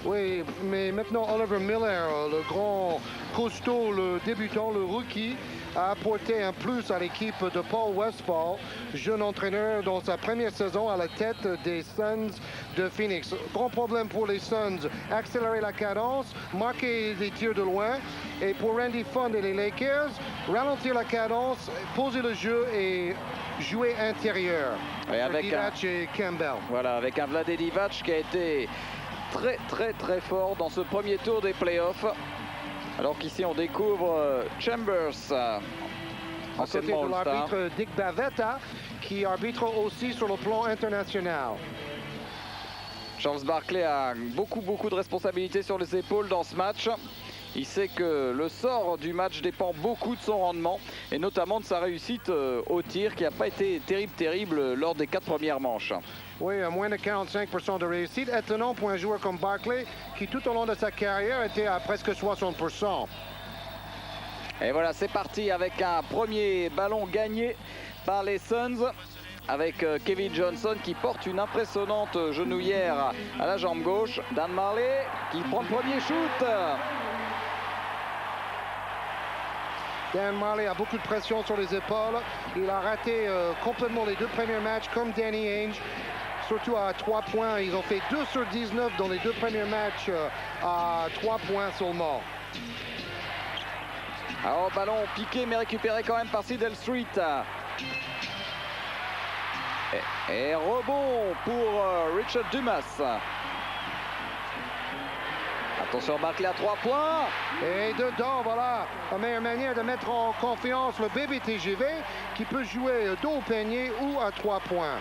Oui, mais maintenant Oliver Miller, le grand costaud, le débutant, le rookie, a apporté un plus à l'équipe de Paul Westphal, jeune entraîneur dans sa première saison à la tête des Suns de Phoenix. Grand problème pour les Suns, accélérer la cadence, marquer des tirs de loin. Et pour Randy Fund et les Lakers, ralentir la cadence, poser le jeu et jouer intérieur. Et avec Divac et Campbell. Voilà, avec un Vlade Divac qui a été très fort dans ce premier tour des playoffs. Alors qu'ici on découvre Chambers, anciennement de All-Star. l'arbitre Dick Bavetta, qui arbitre aussi sur le plan international. Charles Barkley a beaucoup de responsabilités sur les épaules dans ce match. Il sait que le sort du match dépend beaucoup de son rendement et notamment de sa réussite au tir qui n'a pas été terrible lors des 4 premières manches. Oui, à moins de 45% de réussite. Étonnant pour un joueur comme Barkley qui tout au long de sa carrière était à presque 60%. Et voilà, c'est parti avec un premier ballon gagné par les Suns. Avec Kevin Johnson qui porte une impressionnante genouillère à la jambe gauche. Dan Marley qui prend le premier shoot. Dan Marley a beaucoup de pression sur les épaules. Il a raté complètement les 2 premiers matchs comme Danny Ainge. Surtout à 3 points. Ils ont fait 2 sur 19 dans les 2 premiers matchs à 3 points seulement. Alors ballon piqué mais récupéré quand même par Sidel Street. Et rebond pour Richard Dumas. Attention, Barkley à 3 points. Et dedans, voilà, la meilleure manière de mettre en confiance le bébé TGV qui peut jouer dos au panier ou à 3 points.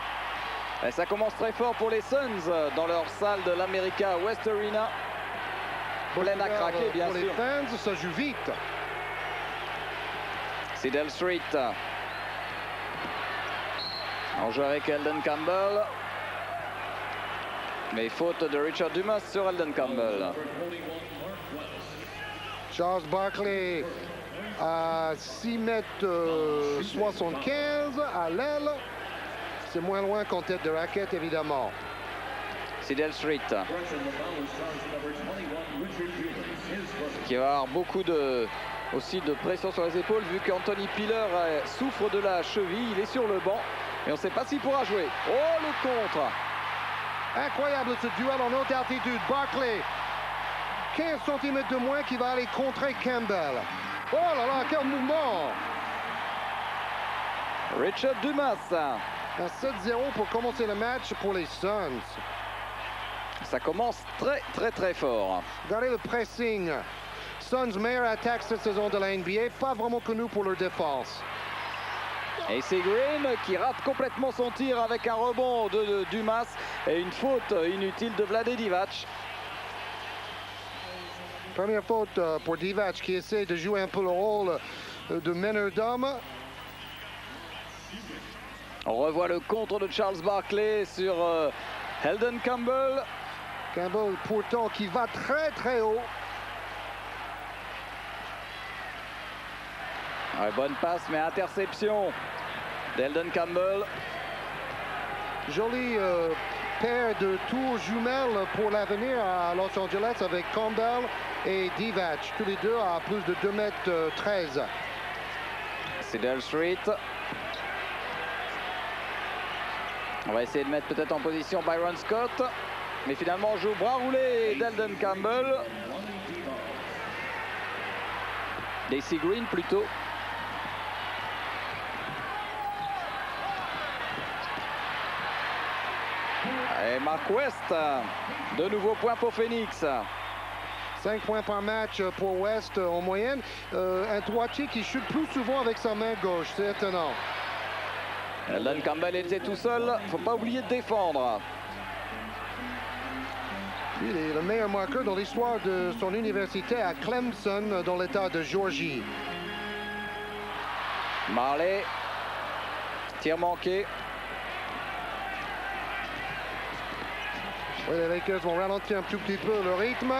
Et ça commence très fort pour les Suns dans leur salle de l'America West Arena. Pleine à craquer, bien sûr. Pour les fans, ça joue vite. Sidel Street. On joue avec Eldon Campbell. Mais faute de Richard Dumas sur Eldon Campbell. Charles Barkley à 6 mètres 75 à l'aile. C'est moins loin qu'en tête de raquette, évidemment. Sidel Street. Qui va avoir beaucoup aussi de pression sur les épaules vu qu'Anthony Piller souffre de la cheville. Il est sur le banc et on ne sait pas s'il pourra jouer. Oh, le contre! Incroyable ce duel en haute altitude. Barkley, 15 cm de moins qui va aller contrer Campbell. Oh là là, quel mouvement! Richard Dumas. Un 7-0 pour commencer le match pour les Suns. Ça commence très fort. Regardez le pressing. Suns, meilleure attaque cette saison de la NBA, pas vraiment connu pour leur défense. Et c'est Green qui rate complètement son tir avec un rebond de Dumas et une faute inutile de Vlade Divac. Première faute pour Divac qui essaie de jouer un peu le rôle de meneur d'homme. On revoit le contre de Charles Barkley sur Eldon Campbell. Campbell pourtant qui va très haut. Ouais, bonne passe mais interception d'Eldon Campbell. Jolie paire de tours jumelles pour l'avenir à Los Angeles avec Campbell et Divac. Tous les deux à plus de 2,13 m. Sidel Street. On va essayer de mettre peut-être en position Byron Scott. Mais finalement on joue bras roulé d'Eldon Campbell. Daisy Green plutôt. Et Mark West, de nouveaux points pour Phoenix. 5 points par match pour West en moyenne. Un droitier qui chute plus souvent avec sa main gauche, c'est étonnant. Eldon Campbell était tout seul, il ne faut pas oublier de défendre. Lui, il est le meilleur marqueur dans l'histoire de son université à Clemson, dans l'État de Georgie. Marley, tir manqué. Oui, les Lakers vont ralentir un tout petit peu le rythme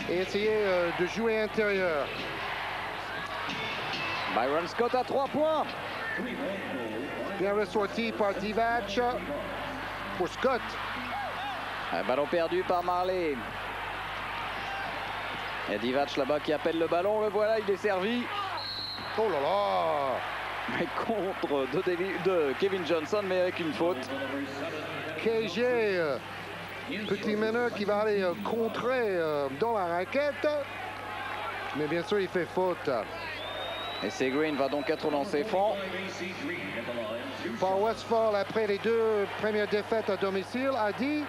et essayer de jouer intérieur. Byron Scott à 3 points. Bien ressorti par Divac pour Scott. Un ballon perdu par Marley. Il y a Divac là-bas qui appelle le ballon. Le voilà, il est servi. Oh là là! Mais contre de Kevin Johnson, mais avec une faute. KJ, petit meneur qui va aller contrer dans la raquette. Mais bien sûr, il fait faute. Et Segreen va donc être lancé franc. Paul Westphal, après les 2 premières défaites à domicile, a dit: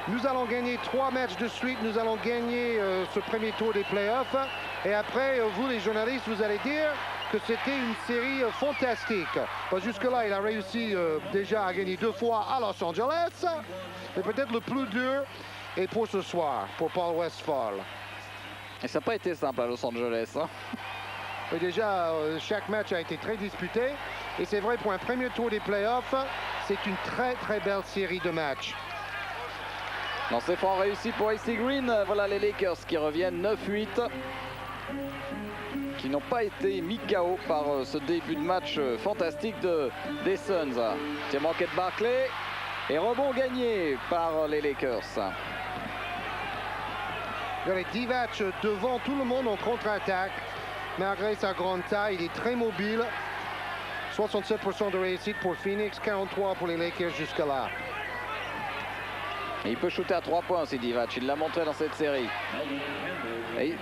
nous allons gagner 3 matchs de suite, nous allons gagner ce premier tour des playoffs. Et après, vous les journalistes, vous allez dire que c'était une série fantastique. Jusque-là, il a réussi déjà à gagner 2 fois à Los Angeles. Mais peut-être le plus dur est pour ce soir, pour Paul Westphal. Et ça n'a pas été simple à Los Angeles. Hein. Et déjà, chaque match a été très disputé. Et c'est vrai, pour un premier tour des playoffs, c'est une très très belle série de matchs. Lancer franc réussi pour AC Green. Voilà les Lakers qui reviennent 9-8. Qui n'ont pas été mis KO par ce début de match fantastique des Suns. Tir manqué de Barkley et rebond gagné par les Lakers. Regardez, Divac devant tout le monde en contre-attaque. Malgré sa grande taille, il est très mobile. 67% de réussite pour Phoenix, 43% pour les Lakers jusque-là. Et il peut shooter à 3 points aussi, Divac. Il l'a montré dans cette série. Et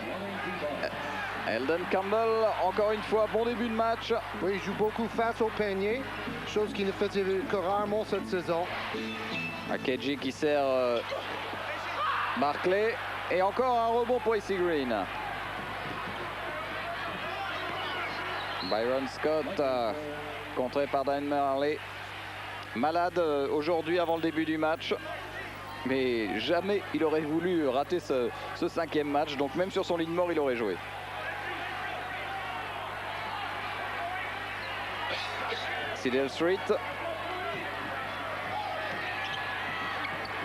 Elden Campbell, encore une fois, bon début de match. Oui, il joue beaucoup face au panier, chose qu'il ne faisait que rarement cette saison. KG qui sert Barkley. Et encore un rebond pour AC Green. Byron Scott, contré par Dan Marley. Malade aujourd'hui avant le début du match. Mais jamais il aurait voulu rater ce 5e match. Donc même sur son lit de mort, il aurait joué. Sidel Street.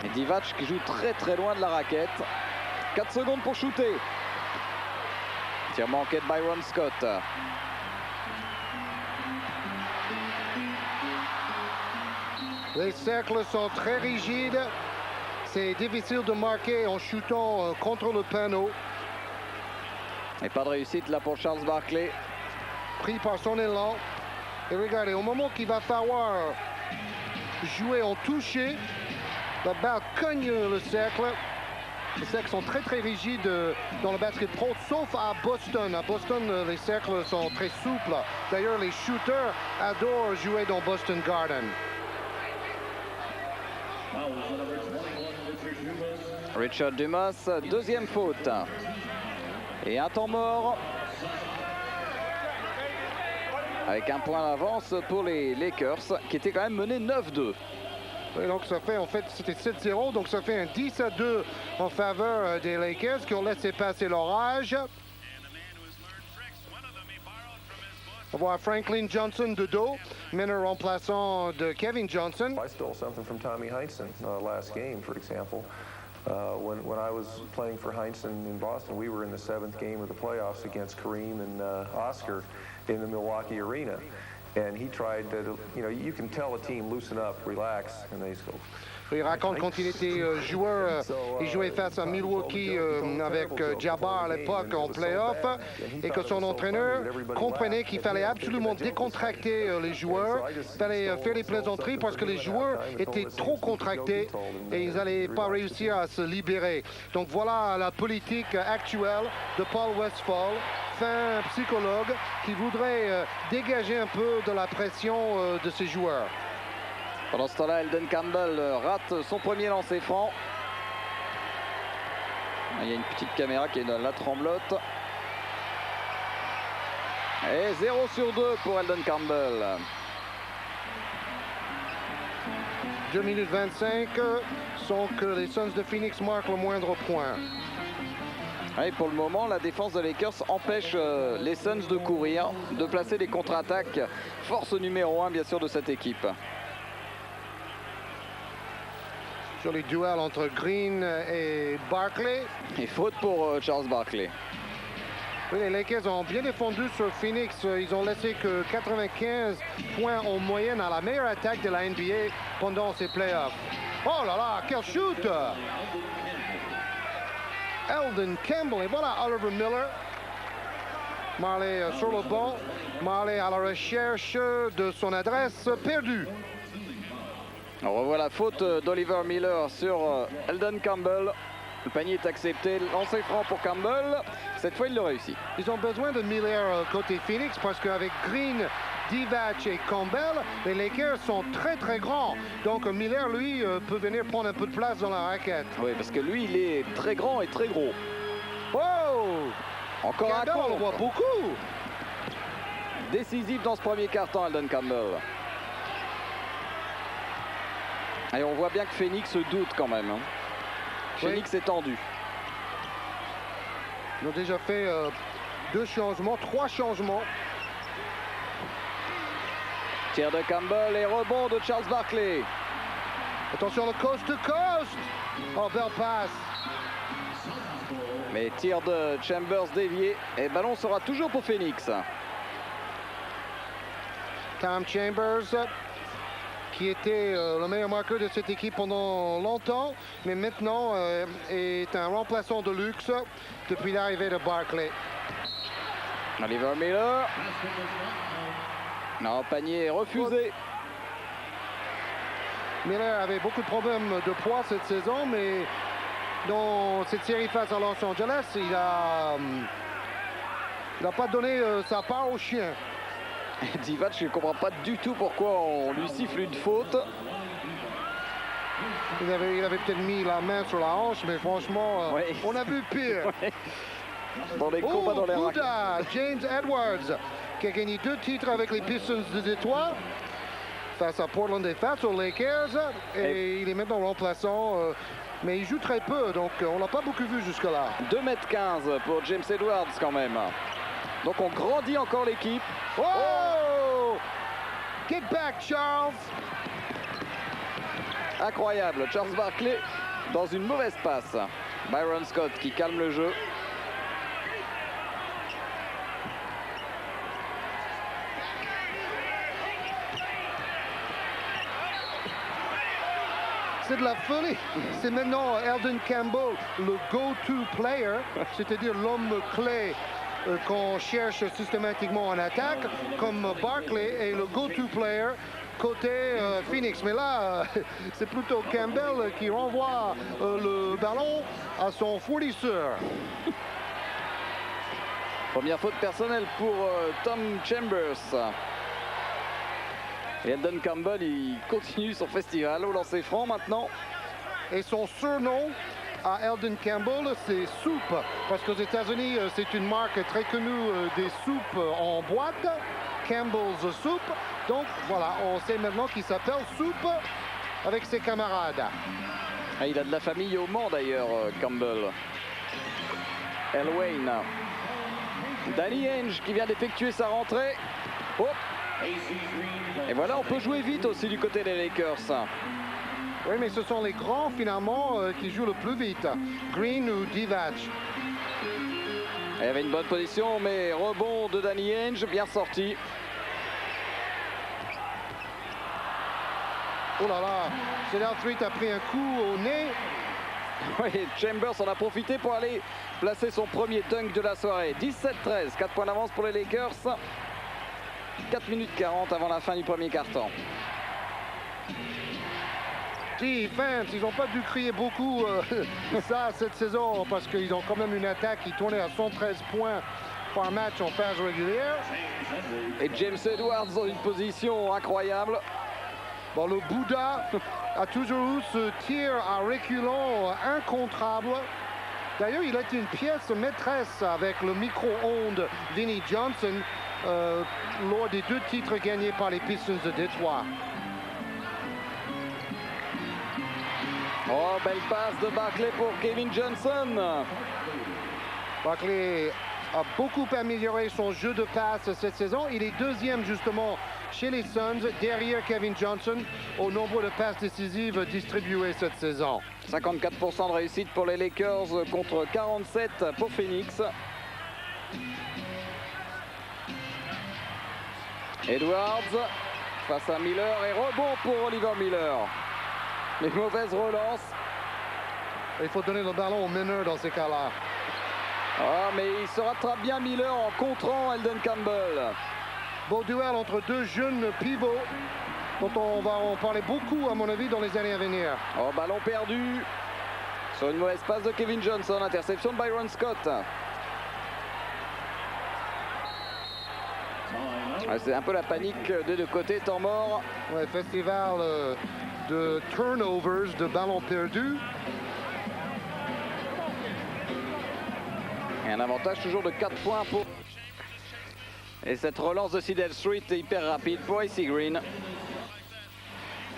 Et Divac qui joue très très loin de la raquette. 4 secondes pour shooter. Tir manqué de Byron Scott. Les cercles sont très rigides. C'est difficile de marquer en shootant contre le panneau. Et pas de réussite là pour Charles Barkley. Pris par son élan. Et regardez, au moment qu'il va falloir jouer en touché, la balle cogne le cercle. Les cercles sont très très rigides dans le basket pro, sauf à Boston. À Boston, les cercles sont très souples. D'ailleurs, les shooters adorent jouer dans Boston Garden. Richard Dumas, deuxième faute. Et un temps mort. Avec un point d'avance pour les Lakers, qui étaient quand même menés 9-2. Et donc ça fait, en fait, c'était 7-0, donc ça fait un 10-2 en faveur des Lakers qui ont laissé passer l'orage. On voit Franklin Johnson de dos, meneur remplaçant de Kevin Johnson. I stole something from Tommy Heinsohn last game, for example. When I was playing for Heinsohn in Boston, we were in the 7th game of the playoffs against Kareem and Oscar in the Milwaukee arena. And he tried to, you know, you can tell a team loosen up, relax, and they just go. Il raconte quand il était joueur, il jouait face à Milwaukee avec Jabbar à l'époque en play-off et que son entraîneur comprenait qu'il fallait absolument décontracter les joueurs. Il fallait faire des plaisanteries parce que les joueurs étaient trop contractés et ils n'allaient pas réussir à se libérer. Donc voilà la politique actuelle de Paul Westphal, fin psychologue, qui voudrait dégager un peu de la pression de ses joueurs. Pendant ce temps-là, Elden Campbell rate son premier lancer franc. Il y a une petite caméra qui est dans la tremblote. Et 0 sur 2 pour Elden Campbell. 2 minutes 25 sans que les Suns de Phoenix marquent le moindre point. Et pour le moment, la défense de Lakers empêche les Suns de courir, de placer des contre-attaques. Force numéro 1, bien sûr, de cette équipe. Sur les duels entre Green et Barkley. Et faute pour Charles Barkley. Oui, les Lakers ont bien défendu sur Phoenix. Ils ont laissé que 95 points en moyenne à la meilleure attaque de la NBA pendant ces playoffs. Oh là là, quel shoot! Eldon Campbell. Et voilà Oliver Miller. Marley sur le banc. Marley à la recherche de son adresse perdue. On revoit la faute d'Oliver Miller sur Eldon Campbell. Le panier est accepté, lancer franc pour Campbell. Cette fois, il le réussit. Ils ont besoin de Miller côté Phoenix parce qu'avec Green, Divac et Campbell, les Lakers sont très très grands. Donc Miller, lui, peut venir prendre un peu de place dans la raquette. Oui, parce que lui, il est très grand et très gros. Oh! Encore Campbell, un on le voit beaucoup. Décisif dans ce premier quart-temps, Eldon Campbell. Et on voit bien que Phoenix se doute quand même. Hein. Phoenix est tendu. Ils ont déjà fait 2 changements, 3 changements. Tir de Campbell et rebond de Charles Barkley. Attention le coast to coast. Oh, belle passe. Mais tir de Chambers dévié et le ballon sera toujours pour Phoenix. Tom Chambers, qui était le meilleur marqueur de cette équipe pendant longtemps, mais maintenant est un remplaçant de luxe depuis l'arrivée de Barkley. Oliver Miller. Non, panier refusé. Miller avait beaucoup de problèmes de poids cette saison, mais dans cette série face à Los Angeles, il n'a pas donné sa part au chien. Divac, je ne comprends pas du tout pourquoi on lui siffle une faute. Il avait peut-être mis la main sur la hanche, mais franchement, oui. On a vu pire. Oui. Dans les combats, dans les Buddha, James Edwards, qui a gagné 2 titres avec les Pistons de Détroit face à Portland et face aux Lakers. Et il est maintenant remplaçant, mais il joue très peu, donc on l'a pas beaucoup vu jusque-là. 2,15 m pour James Edwards quand même. Donc on grandit encore l'équipe. Oh! Get back, Charles! Incroyable, Charles Barkley dans une mauvaise passe. Byron Scott qui calme le jeu. C'est de la folie. C'est maintenant Eldon Campbell, le go-to player, c'est-à-dire l'homme clé qu'on cherche systématiquement en attaque, comme Barkley est le go-to player côté Phoenix. Mais là, c'est plutôt Campbell qui renvoie le ballon à son fournisseur. Première faute personnelle pour Tom Chambers. Et Eldon Campbell, il continue son festival au lancer franc maintenant. Et son surnom à Eldon Campbell, c'est Soup. Parce qu'aux États-Unis, c'est une marque très connue des soupes en boîte. Campbell's Soup. Donc voilà, on sait maintenant qu'il s'appelle Soup avec ses camarades. Ah, il a de la famille au Mans d'ailleurs, Campbell. Elwayne. Danny Ainge qui vient d'effectuer sa rentrée. Oh. Et voilà, on peut jouer vite aussi du côté des Lakers. Oui, mais ce sont les grands finalement qui jouent le plus vite. Green ou Divac. Il y avait une bonne position, mais rebond de Danny Ainge, bien sorti. Oh là là, Cedar Street a pris un coup au nez. Oui, Chambers en a profité pour aller placer son premier dunk de la soirée. 17-13, 4 points d'avance pour les Lakers. 4 minutes 40 avant la fin du premier quart-temps. Gee, fans, ils n'ont pas dû crier beaucoup ça cette saison parce qu'ils ont quand même une attaque qui tournait à 113 points par match en phase régulière. Et James Edwards dans une position incroyable. Bon, le Bouddha a toujours eu ce tir à reculons incontrable. D'ailleurs, il est une pièce maîtresse avec le micro-ondes Vinnie Johnson lors des 2 titres gagnés par les Pistons de Détroit. Oh, belle passe de Barkley pour Kevin Johnson. Barkley a beaucoup amélioré son jeu de passe cette saison. Il est 2e justement chez les Suns, derrière Kevin Johnson, au nombre de passes décisives distribuées cette saison. 54% de réussite pour les Lakers contre 47 pour Phoenix. Edwards face à Miller et rebond pour Oliver Miller. Les mauvaises relances. Il faut donner le ballon au meneur dans ces cas-là. Ah, mais il se rattrape bien Miller en contrant Eldon Campbell. Beau duel entre deux jeunes pivots dont on va en parler beaucoup, à mon avis, dans les années à venir. Oh, ballon perdu sur une mauvaise passe de Kevin Johnson. Interception de Byron Scott. Ah, c'est un peu la panique des deux côtés, temps mort. Ouais, festival de turnovers, de ballons perdus. Et un avantage toujours de 4 points pour... Et cette relance de Sidel Street est hyper rapide pour AC Green.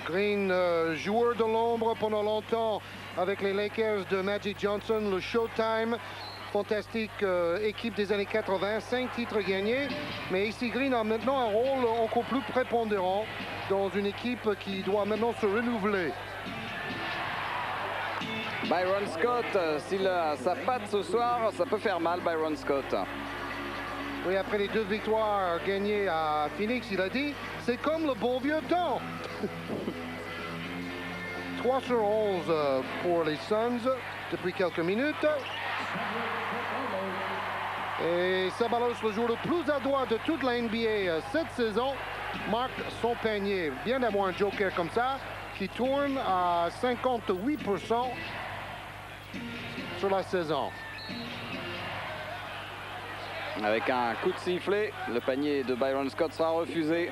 Green, joueur de l'ombre pendant longtemps avec les Lakers de Magic Johnson, le Showtime. Fantastique équipe des années 80, 5 titres gagnés. Mais AC Green a maintenant un rôle encore plus prépondérant dans une équipe qui doit maintenant se renouveler. Byron Scott, s'il a sa patte ce soir, ça peut faire mal, Byron Scott. Oui, après les 2 victoires gagnées à Phoenix, il a dit « c'est comme le bon vieux temps ». 3 sur 11 pour les Suns depuis quelques minutes. Et Sabalos, le joueur le plus adroit de toute la NBA cette saison, marque son panier. Bien d'avoir un joker comme ça qui tourne à 58% sur la saison. Avec un coup de sifflet, le panier de Byron Scott sera refusé.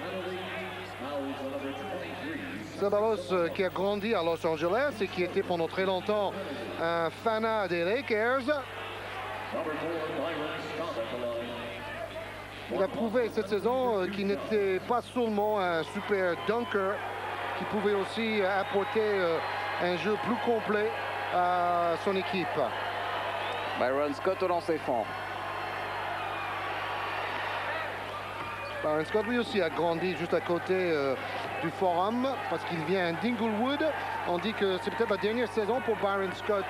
Sabalos qui a grandi à Los Angeles et qui était pendant très longtemps un fanat des Lakers. Il a prouvé cette saison qu'il n'était pas seulement un super dunker, qu'il pouvait aussi apporter un jeu plus complet à son équipe. Byron Scott au lancer franc. Byron Scott lui aussi a grandi juste à côté du Forum parce qu'il vient d'Inglewood. On dit que c'est peut-être la dernière saison pour Byron Scott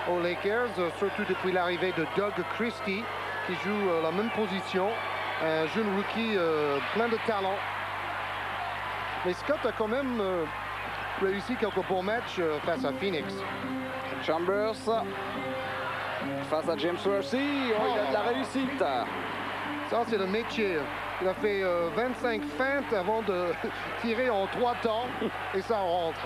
aux Lakers, surtout depuis l'arrivée de Doug Christie qui joue la même position. Un jeune rookie plein de talent. Mais Scott a quand même réussi quelques bons matchs face à Phoenix. Chambers face à James Worthy. Oh, il a de la réussite. Ça, c'est le métier. Il a fait 25 feintes avant de tirer en 3 temps et ça rentre.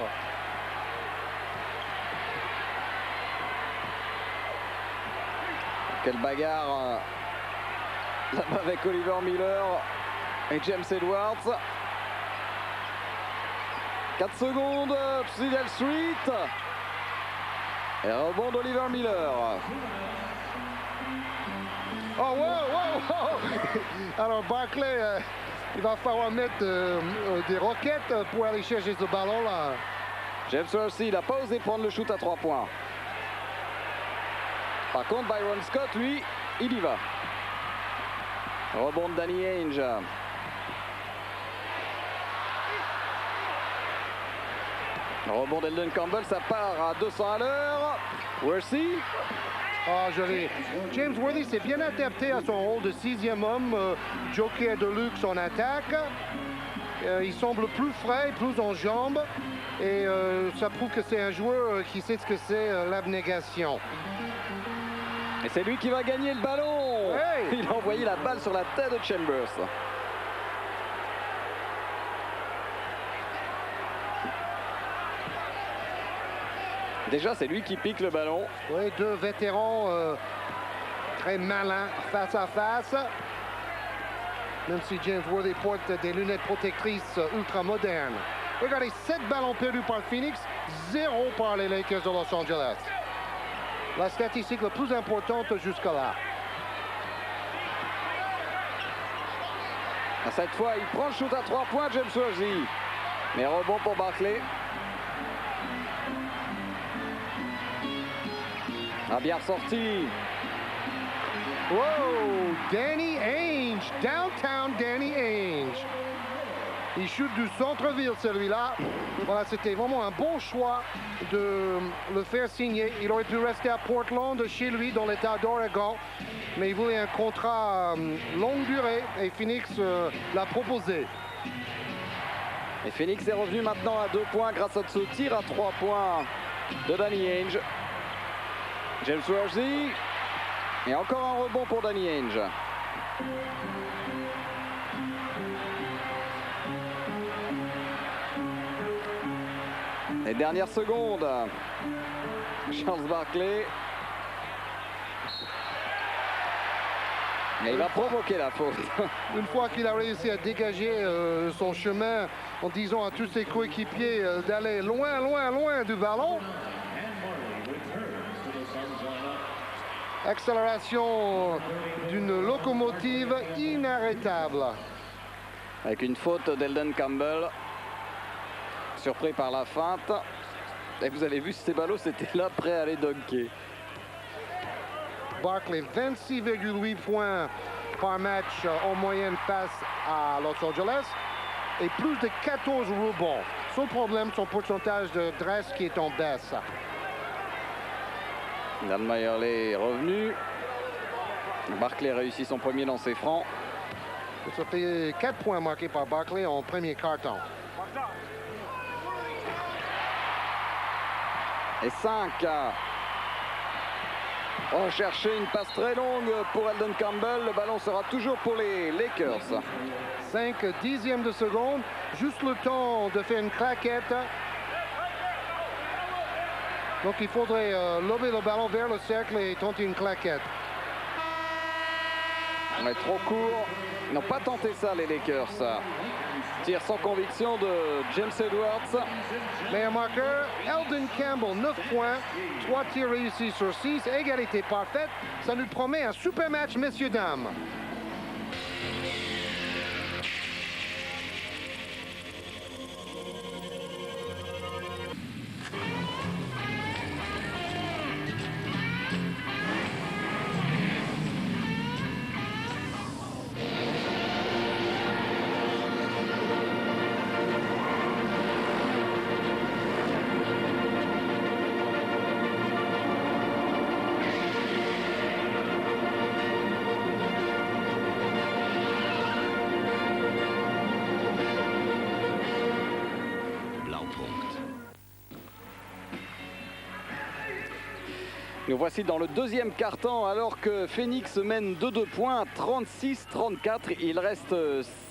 Quelle bagarre là-bas avec Oliver Miller et James Edwards. 4 secondes, Sidel Street. Et rebond d'Oliver Miller. Oh, wow, wow, wow. Alors, Barclay, il va falloir mettre des roquettes pour aller chercher ce ballon-là. James Worthy, il n'a pas osé prendre le shoot à 3 points. Par contre, Byron Scott, lui, il y va. Rebond de Danny Ainge. Rebond d'Eldon Campbell, ça part à 200 à l'heure. Worthy. Ah, joli. James Worthy s'est bien adapté à son rôle de 6e homme, joker de luxe en attaque. Il semble plus frais, plus en jambes. Et ça prouve que c'est un joueur qui sait ce que c'est l'abnégation. Et c'est lui qui va gagner le ballon. Hey! Il a envoyé la balle sur la tête de Chambers. Déjà, c'est lui qui pique le ballon. Oui, 2 vétérans très malins face à face. Même si James Worthy porte des lunettes protectrices ultra modernes. Regardez, 7 ballons perdus par Phoenix, 0 par les Lakers de Los Angeles. La statistique la plus importante jusqu'à là. Cette fois, il prend le shoot à 3 points, James Worthy. Mais rebond pour Barclay. A bien ressorti. Wow, Danny Ainge, downtown Danny Ainge. Il shoot du centre-ville celui-là. Voilà, c'était vraiment un bon choix de le faire signer. Il aurait pu rester à Portland chez lui dans l'état d'Oregon. Mais il voulait un contrat longue durée et Phoenix l'a proposé. Et Phoenix est revenu maintenant à 2 points grâce à ce tir à 3 points de Danny Ainge. James Worthy. Et encore un rebond pour Danny Ainge. Les dernières secondes. Charles Barkley. Et il va provoquer la faute. Une fois qu'il a réussi à dégager son chemin en disant à tous ses coéquipiers d'aller loin, loin, loin du ballon. Accélération d'une locomotive inarrêtable. Avec une faute d'Eldon Campbell. Surpris par la feinte. Et vous avez vu, Ceballos était là prêt à aller dunker. Barkley, 26,8 points par match en moyenne face à Los Angeles et plus de 14 rebonds. Son problème, son pourcentage de dresse qui est en baisse. Dan Meyerle est revenu. Barkley réussit son premier lancer franc. Ça fait 4 points marqués par Barkley en premier quart-temps. Et 5. On cherchait une passe très longue pour Eldon Campbell. Le ballon sera toujours pour les Lakers. 5 dixièmes de seconde. Juste le temps de faire une claquette. Donc il faudrait lober le ballon vers le cercle et tenter une claquette. On est trop court. Ils n'ont pas tenté ça, les Lakers. Tir sans conviction de James Edwards. Meilleur marqueur, Eldon Campbell, 9 points, 3 tirs réussis sur 6, égalité parfaite. Ça nous promet un super match, messieurs, dames. Nous voici dans le deuxième quart-temps alors que Phoenix mène de 2 points, 36-34. Il reste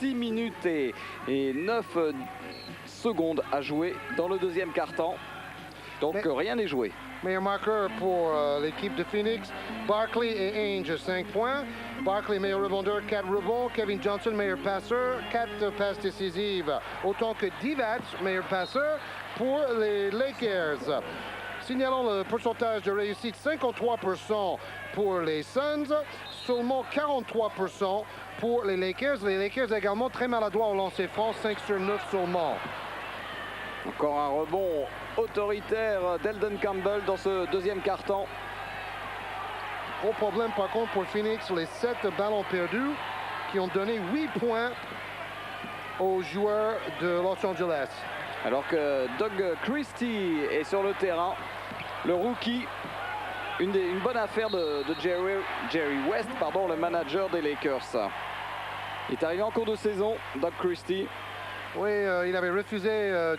6 minutes et 9 secondes à jouer dans le deuxième quart-temps. Donc rien n'est joué. Meilleur marqueur pour l'équipe de Phoenix, Barkley et Ainge, 5 points. Barkley, meilleur rebondeur, 4 rebonds. Kevin Johnson, meilleur passeur, 4 passes décisives. Autant que Divac, meilleur passeur pour les Lakers. Signalons le pourcentage de réussite, 53% pour les Suns, seulement 43% pour les Lakers. Les Lakers également très maladroits au lancer franc, 5 sur 9 seulement. Encore un rebond autoritaire d'Eldon Campbell dans ce deuxième quart-temps. Gros problème par contre pour Phoenix, les 7 ballons perdus qui ont donné 8 points aux joueurs de Los Angeles. Alors que Doug Christie est sur le terrain, le rookie, une bonne affaire de Jerry West, le manager des Lakers. Il est arrivé en cours de saison, Doug Christie. Oui, il avait refusé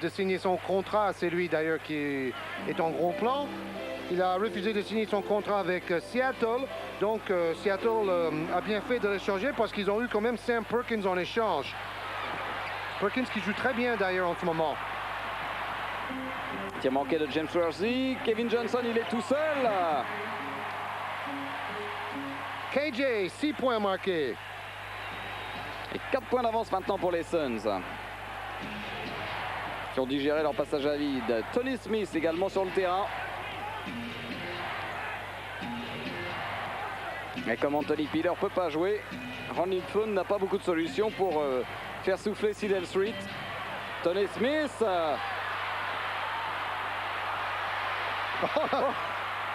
de signer son contrat, c'est lui d'ailleurs qui est en gros plan. Il a refusé de signer son contrat avec Seattle, donc Seattle a bien fait de l'échanger parce qu'ils ont eu quand même Sam Perkins en échange. Perkins qui joue très bien d'ailleurs en ce moment. Tir manqué de James Worthy. Kevin Johnson, il est tout seul. KJ, 6 points marqués. Et 4 points d'avance maintenant pour les Suns, qui ont digéré leur passage à vide. Tony Smith également sur le terrain. Et comme Anthony Piller ne peut pas jouer, Ronnie Flynn n'a pas beaucoup de solutions pour faire souffler Sidel Street. Tony Smith.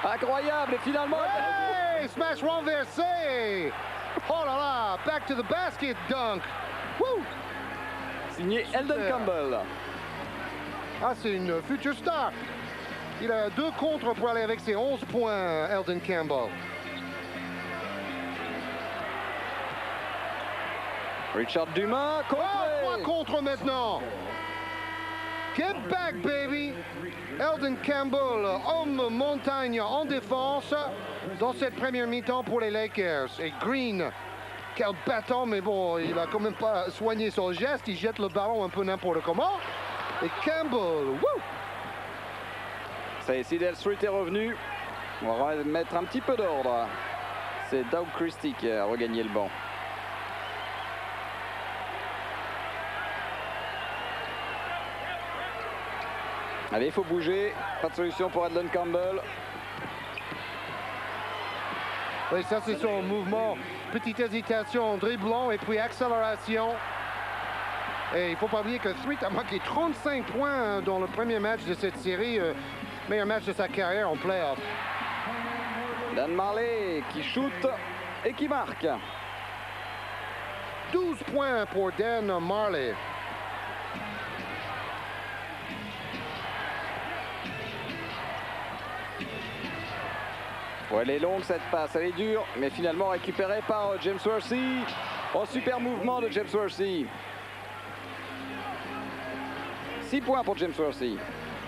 Incroyable, et finalement... Hey, smash renversé. Oh là là, back to the basket dunk. Woo. Signé Eldon Campbell. Ah, c'est une future star. Il a 2 contres pour aller avec ses 11 points, Eldon Campbell. Richard Dumas, contre. 3 contre maintenant. Get back, baby! Elden Campbell, homme montagne en défense dans cette première mi-temps pour les Lakers. Et Green, quel bâton, mais bon, il a quand même pas soigné son geste. Il jette le ballon un peu n'importe comment. Et Campbell, wouh! Ça y est, Sidell Street est revenu. On va mettre un petit peu d'ordre. C'est Doug Christie qui a regagné le banc. Allez, il faut bouger. Pas de solution pour Elden Campbell. Oui, ça c'est son mouvement. Petite hésitation, dribblant et puis accélération. Et il ne faut pas oublier que Street a marqué 35 points dans le premier match de cette série. Meilleur match de sa carrière en playoff. Dan Marley qui shoot et qui marque. 12 points pour Dan Marley. Ouais, elle est longue cette passe, elle est dure, mais finalement récupérée par James Worthy. Oh, super mouvement de James Worthy. 6 points pour James Worthy.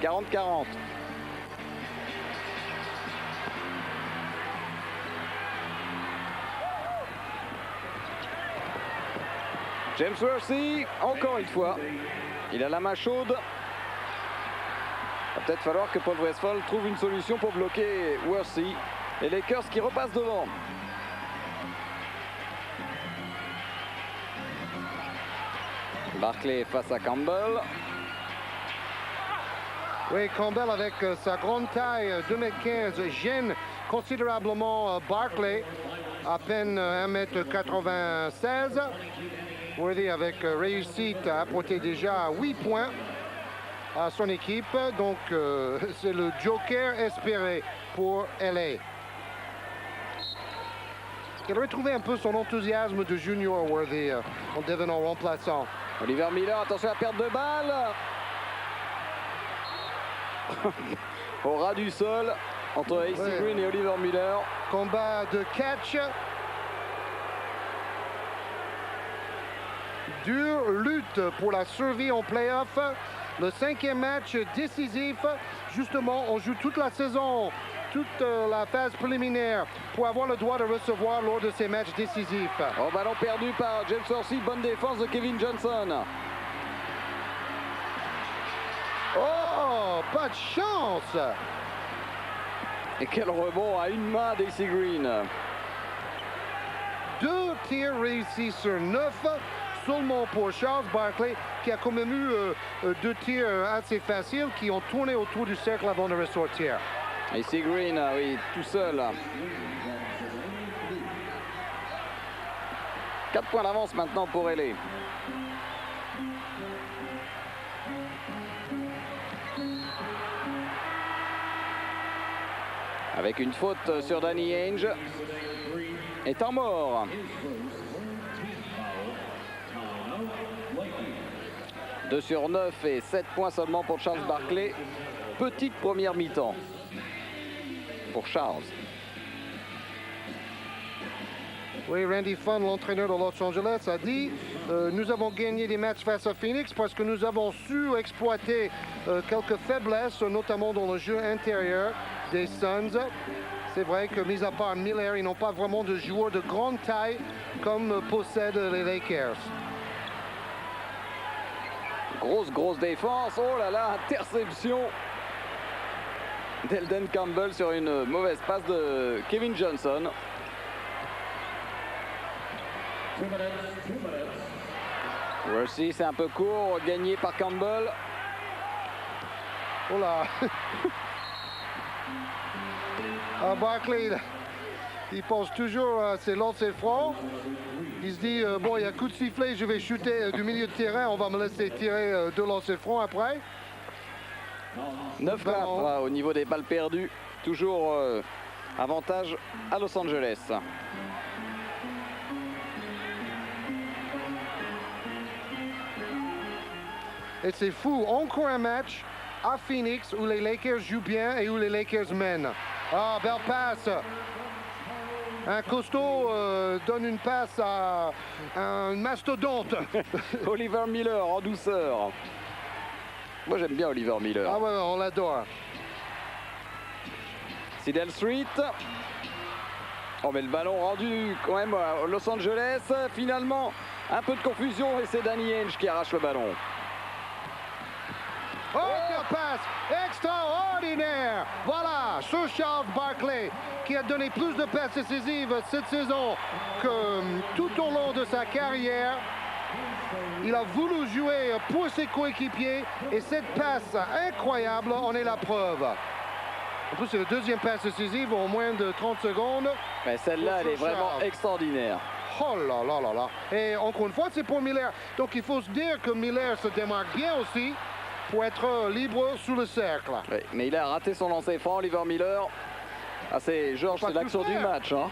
40-40. James Worthy, encore une fois. Il a la main chaude. Il va peut-être falloir que Paul Westphal trouve une solution pour bloquer Worthy. Les Lakers qui repassent devant. Barkley face à Campbell. Oui, Campbell avec sa grande taille, 2m15, gêne considérablement Barkley, à peine 1m96. Worthy avec réussite a apporté déjà 8 points à son équipe. Donc c'est le joker espéré pour LA. Il a retrouvé un peu son enthousiasme de junior Worthy en devenant remplaçant. Oliver Miller, attention à la perte de balle. Au ras du sol entre AC Green et Oliver Miller. Combat de catch. Dure lutte pour la survie en playoff. Le 5e match décisif. Justement, on joue toute la saison, toute la phase préliminaire pour avoir le droit de recevoir lors de ces matchs décisifs. Oh, ballon perdu par James Worthy. Bonne défense de Kevin Johnson. Oh, pas de chance! Et quel rebond à une main d'AC Green. 2 tirs réussis sur 9, seulement pour Charles Barkley, qui a quand même eu 2 tirs assez faciles qui ont tourné autour du cercle avant de ressortir. AC Green, oui, tout seul. 4 points d'avance maintenant pour LA. Avec une faute sur Danny Ainge. Et temps mort. 2 sur 9 et 7 points seulement pour Charles Barkley. Petite première mi-temps pour Charles. Oui, Randy Funn, l'entraîneur de Los Angeles, a dit nous avons gagné des matchs face à Phoenix parce que nous avons su exploiter quelques faiblesses, notamment dans le jeu intérieur des Suns. C'est vrai que, mis à part Miller, ils n'ont pas vraiment de joueurs de grande taille comme possèdent les Lakers. Grosse défense. Oh là là, interception d'Elden Campbell sur une mauvaise passe de Kevin Johnson. Worthy, c'est un peu court, gagné par Campbell. Oh là. Barkley, il pense toujours à ses lancers francs. Il se dit, bon, il y a coup de sifflet, je vais shooter du milieu de terrain, on va me laisser tirer 2 lancers francs après. 9-4 au niveau des balles perdues. Toujours avantage à Los Angeles. Et c'est fou, encore un match à Phoenix où les Lakers jouent bien et où les Lakers mènent. Ah, belle passe. Un costaud donne une passe à un mastodonte. Oliver Miller en douceur. Moi j'aime bien Oliver Miller. Ah ouais, on l'adore. Sidel Street. Oh mais le ballon rendu quand même à Los Angeles. Finalement, un peu de confusion et c'est Danny Ainge qui arrache le ballon. Oh, quelle passe extraordinaire! Voilà, Sir Charles Barkley qui a donné plus de passes décisives cette saison que tout au long de sa carrière. Il a voulu jouer pour ses coéquipiers et cette passe incroyable en est la preuve. En plus, c'est le deuxième passe décisive en moins de 30 secondes. Mais celle-là, elle est vraiment extraordinaire. Oh là là là là. Et encore une fois, c'est pour Miller. Donc il faut se dire que Miller se démarque bien aussi pour être libre sous le cercle. Oui, mais il a raté son lancer franc, Oliver Miller. Ah, c'est Georges, c'est l'action du match. Hein.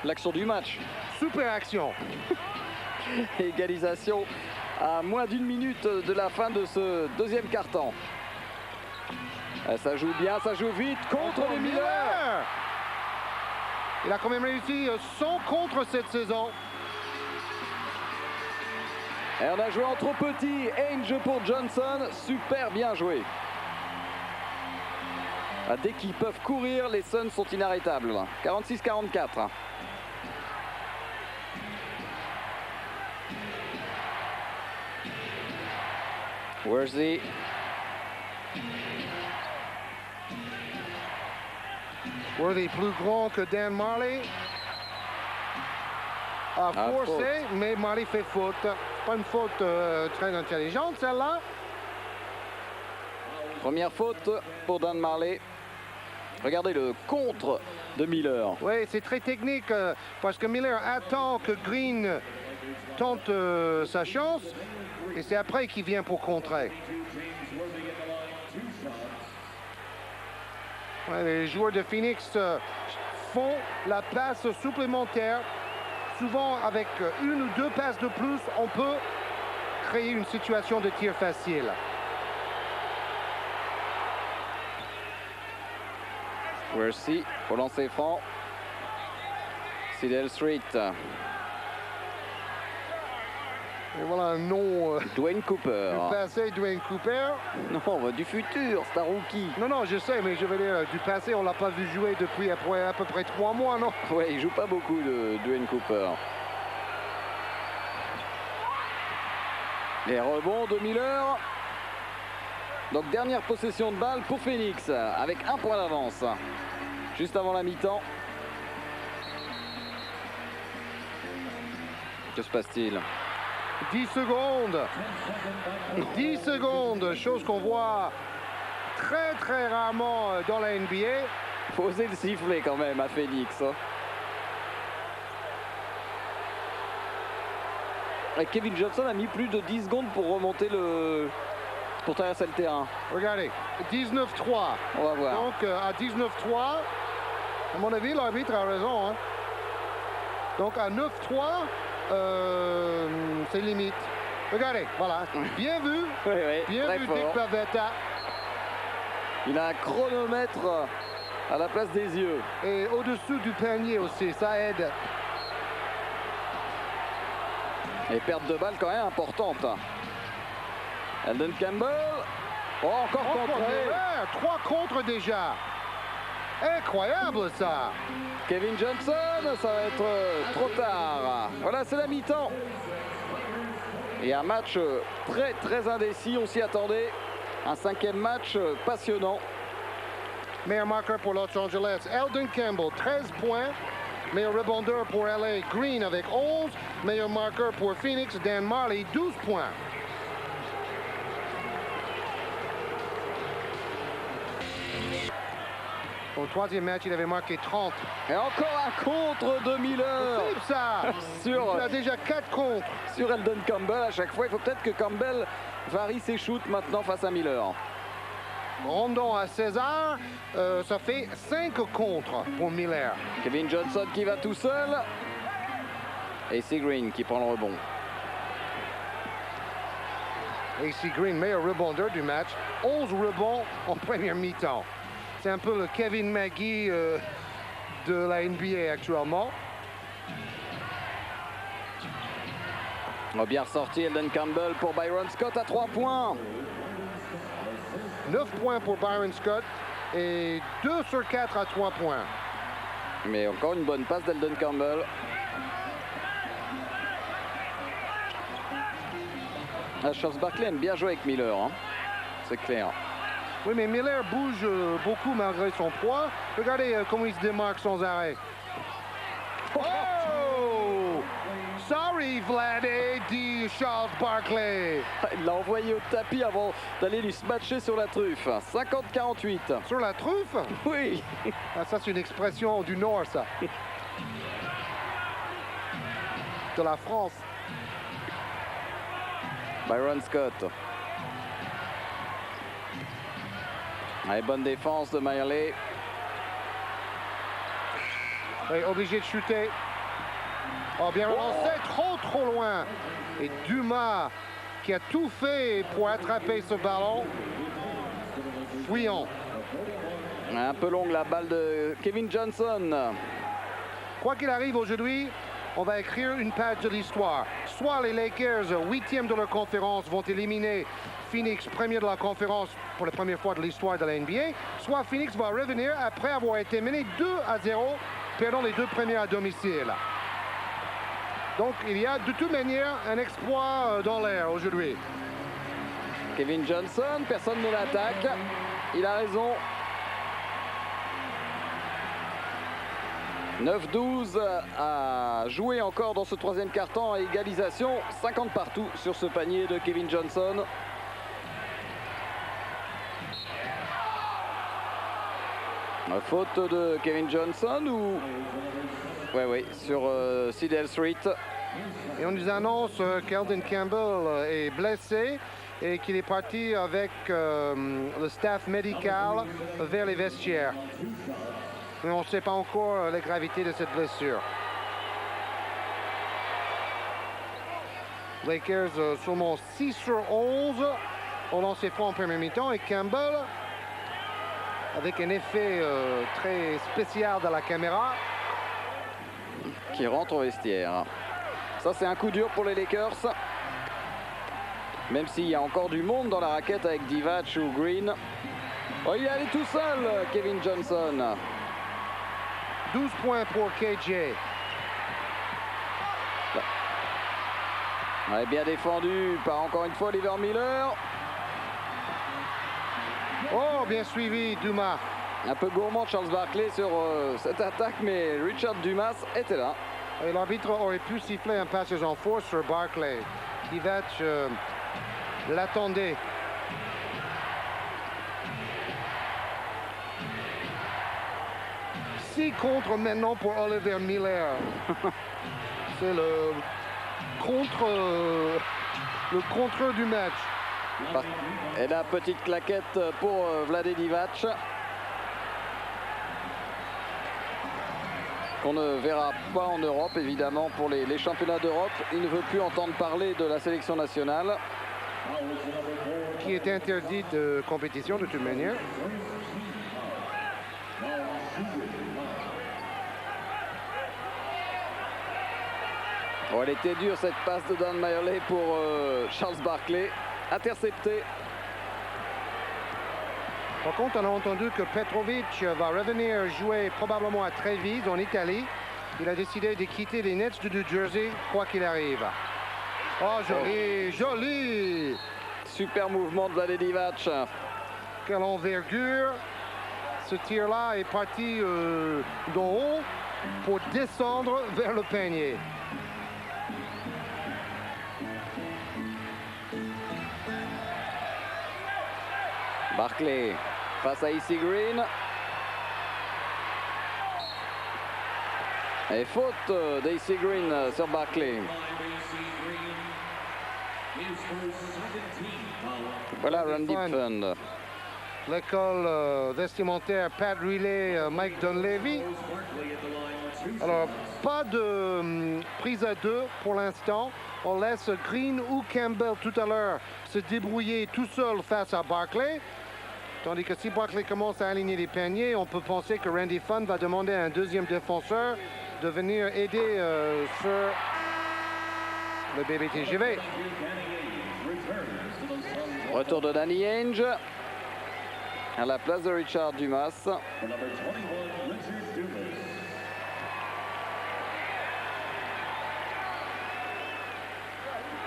L'action du match. Super action. Égalisation à moins d'une minute de la fin de ce deuxième quart-temps. Ça joue bien, ça joue vite contre les Miller. Il a quand même réussi 100 contre cette saison. Et on a joué en trop petit. Ainge pour Johnson, super bien joué. Dès qu'ils peuvent courir, les Suns sont inarrêtables. 46-44. Worthy. Worthy plus grand que Dan Marley. A forcé, mais Marley fait faute. Pas une faute très intelligente celle-là. Première faute pour Dan Marley. Regardez le contre de Miller. Oui, c'est très technique parce que Miller attend que Green tente sa chance et c'est après qu'il vient pour contrer. Ouais, les joueurs de Phoenix font la passe supplémentaire. Souvent, avec une ou deux passes de plus, on peut créer une situation de tir facile. Worthy pour lancer franc. Sidel Street. Et voilà un nom Dwayne Cooper. du passé, Dwayne Cooper. Non, du futur, c'est un rookie. Non, je sais, mais je veux dire, du passé, on l'a pas vu jouer depuis à peu près 3 mois, non? Oui, il joue pas beaucoup de Dwayne Cooper. Les rebonds de Miller. Donc dernière possession de balle pour Phoenix avec un point d'avance. Juste avant la mi-temps. Que se passe-t-il? 10 secondes. 10 secondes, chose qu'on voit très très rarement dans la NBA. Faut oser le siffler quand même à Phoenix. Et Kevin Johnson a mis plus de 10 secondes pour remonter pour traverser le terrain. Regardez, 19-3. On va voir. Donc à 19-3, à mon avis, l'arbitre a raison. Hein. Donc à 9-3, c'est limite. Regardez, voilà, bien vu. Oui, bien vu Dick Bavetta. Il a un chronomètre à la place des yeux. Et au-dessous du panier aussi, ça aide. Et perte de balle quand même importante. Eldon Campbell. Oh, encore contré. 3 contre déjà. Incroyable ça. Kevin Johnson, ça va être trop tard. Voilà, c'est la mi-temps. Et un match très très indécis, on s'y attendait. Un 5e match passionnant. Meilleur marqueur pour Los Angeles, Eldon Campbell, 13 points. Meilleur rebondeur pour LA, Green avec 11. Meilleur marqueur pour Phoenix, Dan Marley, 12 points. Au 3e match, il avait marqué 30. Et encore un contre de Miller. C'est ça. Il a déjà 4 contre. Sur Eldon Campbell à chaque fois. Il faut peut-être que Campbell varie ses shoots maintenant face à Miller. Rendons à César, ça fait 5 contre pour Miller. Kevin Johnson qui va tout seul. Et c'est Green qui prend le rebond. AC Green, meilleur rebondeur du match. 11 rebonds en première mi-temps. C'est un peu le Kevin McGee de la NBA actuellement. On a bien ressorti Eldon Campbell pour Byron Scott à 3 points. 9 points pour Byron Scott et 2 sur 4 à 3 points. Mais encore une bonne passe d'Eldon Campbell. Charles Barkley aime bien jouer avec Miller, hein. C'est clair. Oui, mais Miller bouge beaucoup malgré son poids. Regardez comment il se démarque sans arrêt. Oh! Sorry, Vladé, dit Charles Barkley. Il l'a envoyé au tapis avant d'aller lui smatcher sur la truffe. 50-48. Sur la truffe? Oui. Ah, ça, c'est une expression du Nord, ça. De la France. Byron Scott. Allez, bonne défense de Mayerley. Oui, obligé de shooter. Oh, bien relancé, trop loin. Et Dumas qui a tout fait pour attraper ce ballon. Fuyant. Un peu longue la balle de Kevin Johnson. Quoi qu'il arrive aujourd'hui, on va écrire une page de l'histoire. Soit les Lakers, 8e de leur conférence, vont éliminer Phoenix, premier de la conférence pour la première fois de l'histoire de la NBA, soit Phoenix va revenir après avoir été mené 2-0, perdant les 2 premiers à domicile. Donc il y a de toute manière un exploit dans l'air aujourd'hui. Kevin Johnson, personne ne l'attaque. Il a raison. 9-12 à jouer encore dans ce troisième quart-temps à égalisation. 50 partout sur ce panier de Kevin Johnson. Faute de Kevin Johnson ou... Oui, sur Sidell Street. Et on nous annonce qu'Eldon Campbell est blessé et qu'il est parti avec le staff médical vers les vestiaires. Mais on ne sait pas encore la gravité de cette blessure. Lakers seulement 6 sur 11 au lancer franc en première mi-temps et Campbell avec un effet très spécial de la caméra qui rentre au vestiaire. Ça, c'est un coup dur pour les Lakers. Même s'il y a encore du monde dans la raquette avec Divac ou Green. Oh, il est allé tout seul, Kevin Johnson. 12 points pour KJ. Ouais, bien défendu par encore une fois Oliver Miller. Oh, bien suivi, Dumas. Un peu gourmand Charles Barkley sur cette attaque, mais Richard Dumas était là. Et l'arbitre aurait pu siffler un passage en force sur Barkley. Divac l'attendait. Contre maintenant pour Oliver Miller. C'est le contre du match. Et la petite claquette pour Vlade Divac. Qu'on ne verra pas en Europe, évidemment, pour les championnats d'Europe. Il ne veut plus entendre parler de la sélection nationale. Qui est interdit de compétition de toute manière. Oh, elle était dure cette passe de Dan Mayerley pour Charles Barkley. Intercepté. Par contre, on a entendu que Petrovic va revenir jouer probablement à Treviso en Italie. Il a décidé de quitter les Nets de New Jersey, quoi qu'il arrive. Oh, joli, joli! Super mouvement de Vlade Divac. Quelle envergure! Ce tir-là est parti d'en haut pour descendre vers le panier. Barkley face à Icy Green. Et faute d'Icy Green sur Barkley. Voilà Randy Pfund. L'école vestimentaire Pat Riley, Mike Dunleavy. Alors, pas de prise à deux pour l'instant. On laisse Green ou Campbell tout à l'heure se débrouiller tout seul face à Barkley. Tandis que si Barkley commence à aligner les paniers, on peut penser que Randy Pfund va demander à un deuxième défenseur de venir aider sur le BBTGV. Retour de Danny Ainge. à la place de Richard Dumas.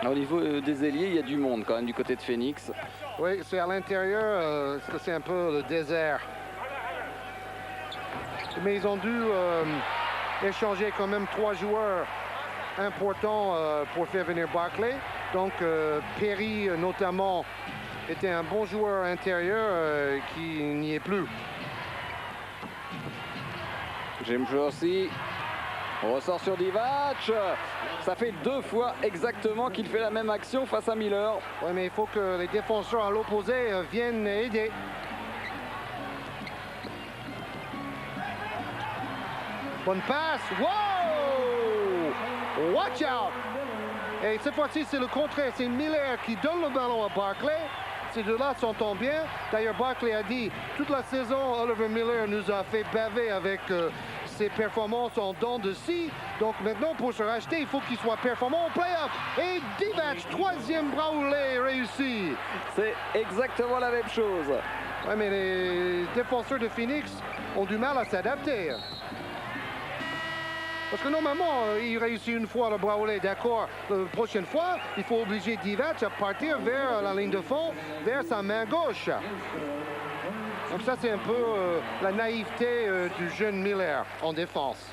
Au niveau des ailiers, il y a du monde quand même du côté de Phoenix. Oui, c'est à l'intérieur, c'est un peu le désert. Mais ils ont dû échanger quand même 3 joueurs importants pour faire venir Barkley. Donc Perry notamment était un bon joueur intérieur qui n'y est plus. James Jorsey ressort sur Divac. Ça fait 2 fois exactement qu'il fait la même action face à Miller. Oui, mais il faut que les défenseurs à l'opposé viennent aider. Bonne passe. Wow! Watch out! Et cette fois-ci, c'est le contraire. C'est Miller qui donne le ballon à Barkley. Ces deux-là s'entendent bien. D'ailleurs, Barkley a dit, toute la saison, Oliver Miller nous a fait baver avec ses performances en dents de scie. Donc maintenant, pour se racheter, il faut qu'il soit performant au play-off. Et Divac, 3e braoulet réussi. C'est exactement la même chose. Oui, mais les défenseurs de Phoenix ont du mal à s'adapter. Parce que normalement, il réussit une fois le braoulet, d'accord. La prochaine fois, il faut obliger Divac à partir vers la ligne de fond, vers sa main gauche. Donc ça, c'est un peu la naïveté du jeune Miller en défense.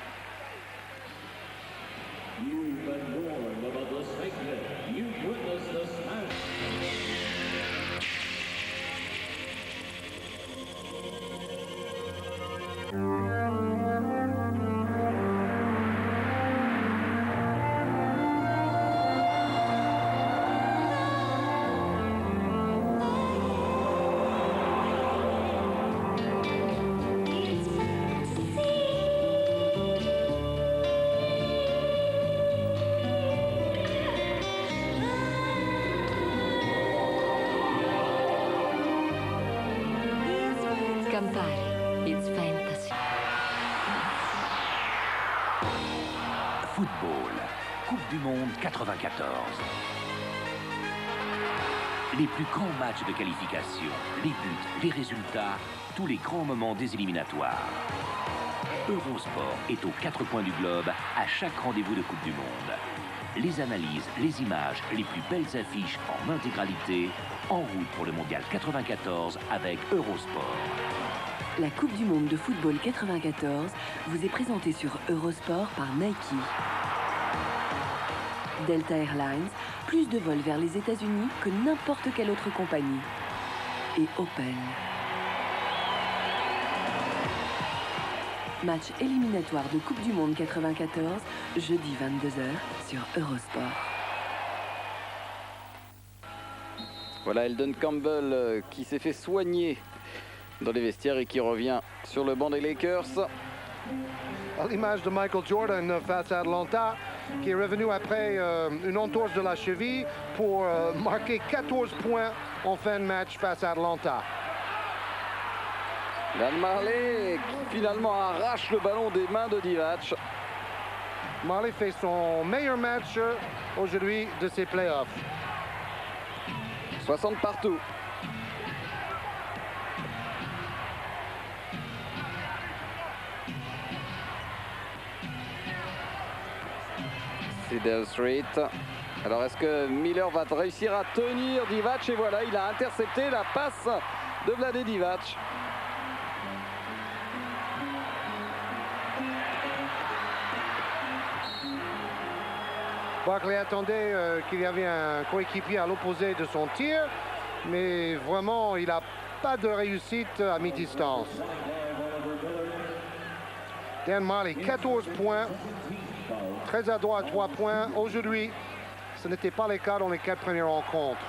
Campari, it's fantasy. Football, Coupe du Monde 94. Les plus grands matchs de qualification, les buts, les résultats, tous les grands moments des éliminatoires. Eurosport est aux 4 coins du globe à chaque rendez-vous de Coupe du Monde. Les analyses, les images, les plus belles affiches en intégralité, en route pour le Mondial 94 avec Eurosport. La Coupe du Monde de football 94 vous est présentée sur Eurosport par Nike. Delta Airlines, plus de vols vers les États-Unis que n'importe quelle autre compagnie. Et Opel. Match éliminatoire de Coupe du Monde 94, jeudi 22h sur Eurosport. Voilà Eldon Campbell qui s'est fait soigner dans les vestiaires et qui revient sur le banc des Lakers. À l'image de Michael Jordan face à Atlanta, qui est revenu après une entorse de la cheville pour marquer 14 points en fin de match face à Atlanta. Dan Marley qui finalement arrache le ballon des mains de Divac. Marley fait son meilleur match aujourd'hui de ses playoffs. 60 partout. C'est Dale Street. Alors est-ce que Miller va réussir à tenir Divac? Et voilà, il a intercepté la passe de Vlade Divac. Barkley attendait qu'il y avait un coéquipier à l'opposé de son tir, mais vraiment, il n'a pas de réussite à mi-distance. Dan Marley, 14 points, très adroit à 3 points. Aujourd'hui, ce n'était pas le cas dans les 4 premières rencontres.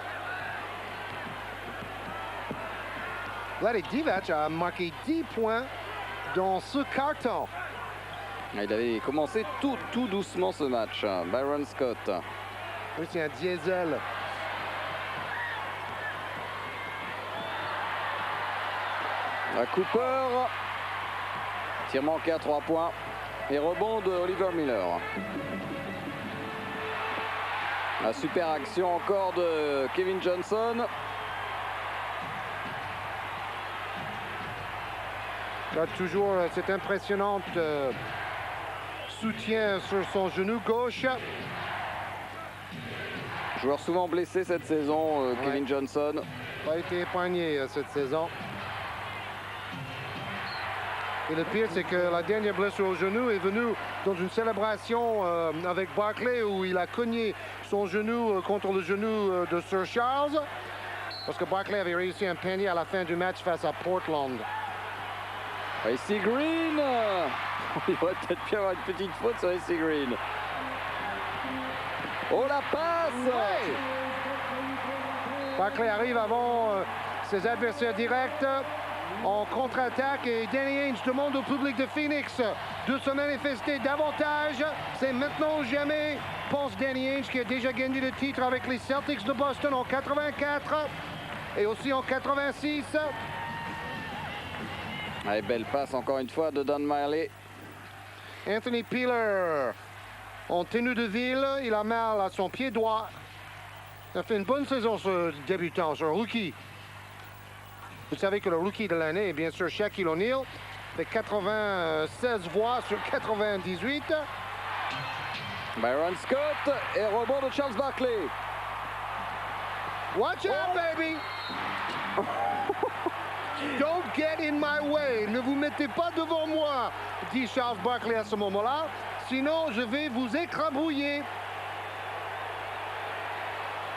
Vlade Divac a marqué 10 points dans ce carton. Il avait commencé tout doucement ce match, Byron Scott. Oui, c'est un diesel. À Cooper. Tir manqué à 3 points. Et rebond de Oliver Miller. La super action encore de Kevin Johnson. Il a toujours cet impressionnant soutien sur son genou gauche. Joueur souvent blessé cette saison, Kevin Johnson. Pas été épargné cette saison. Et le pire, c'est que la dernière blessure au genou est venue dans une célébration avec Barkley où il a cogné son genou contre le genou de Sir Charles. Parce que Barkley avait réussi un panier à la fin du match face à Portland. AC Green. Il aurait peut-être pu avoir une petite faute sur AC Green. Oh, la passe! Ouais. Barkley arrive avant ses adversaires directs en contre-attaque et Danny Ainge demande au public de Phoenix de se manifester davantage. C'est maintenant ou jamais, pense Danny Ainge, qui a déjà gagné le titre avec les Celtics de Boston en 84 et aussi en 86. Allez, belle passe encore une fois de Don Marley. Anthony Peeler en tenue de ville, il a mal à son pied droit. Il a fait une bonne saison ce débutant, ce rookie. Vous savez que le rookie de l'année est bien sûr Shaquille O'Neal, fait 96 voix sur 98. Byron Scott et rebond de Charles Barkley. Watch out, baby! Don't get in my way. Ne vous mettez pas devant moi, dit Charles Barkley à ce moment-là. Sinon, je vais vous écrabouiller.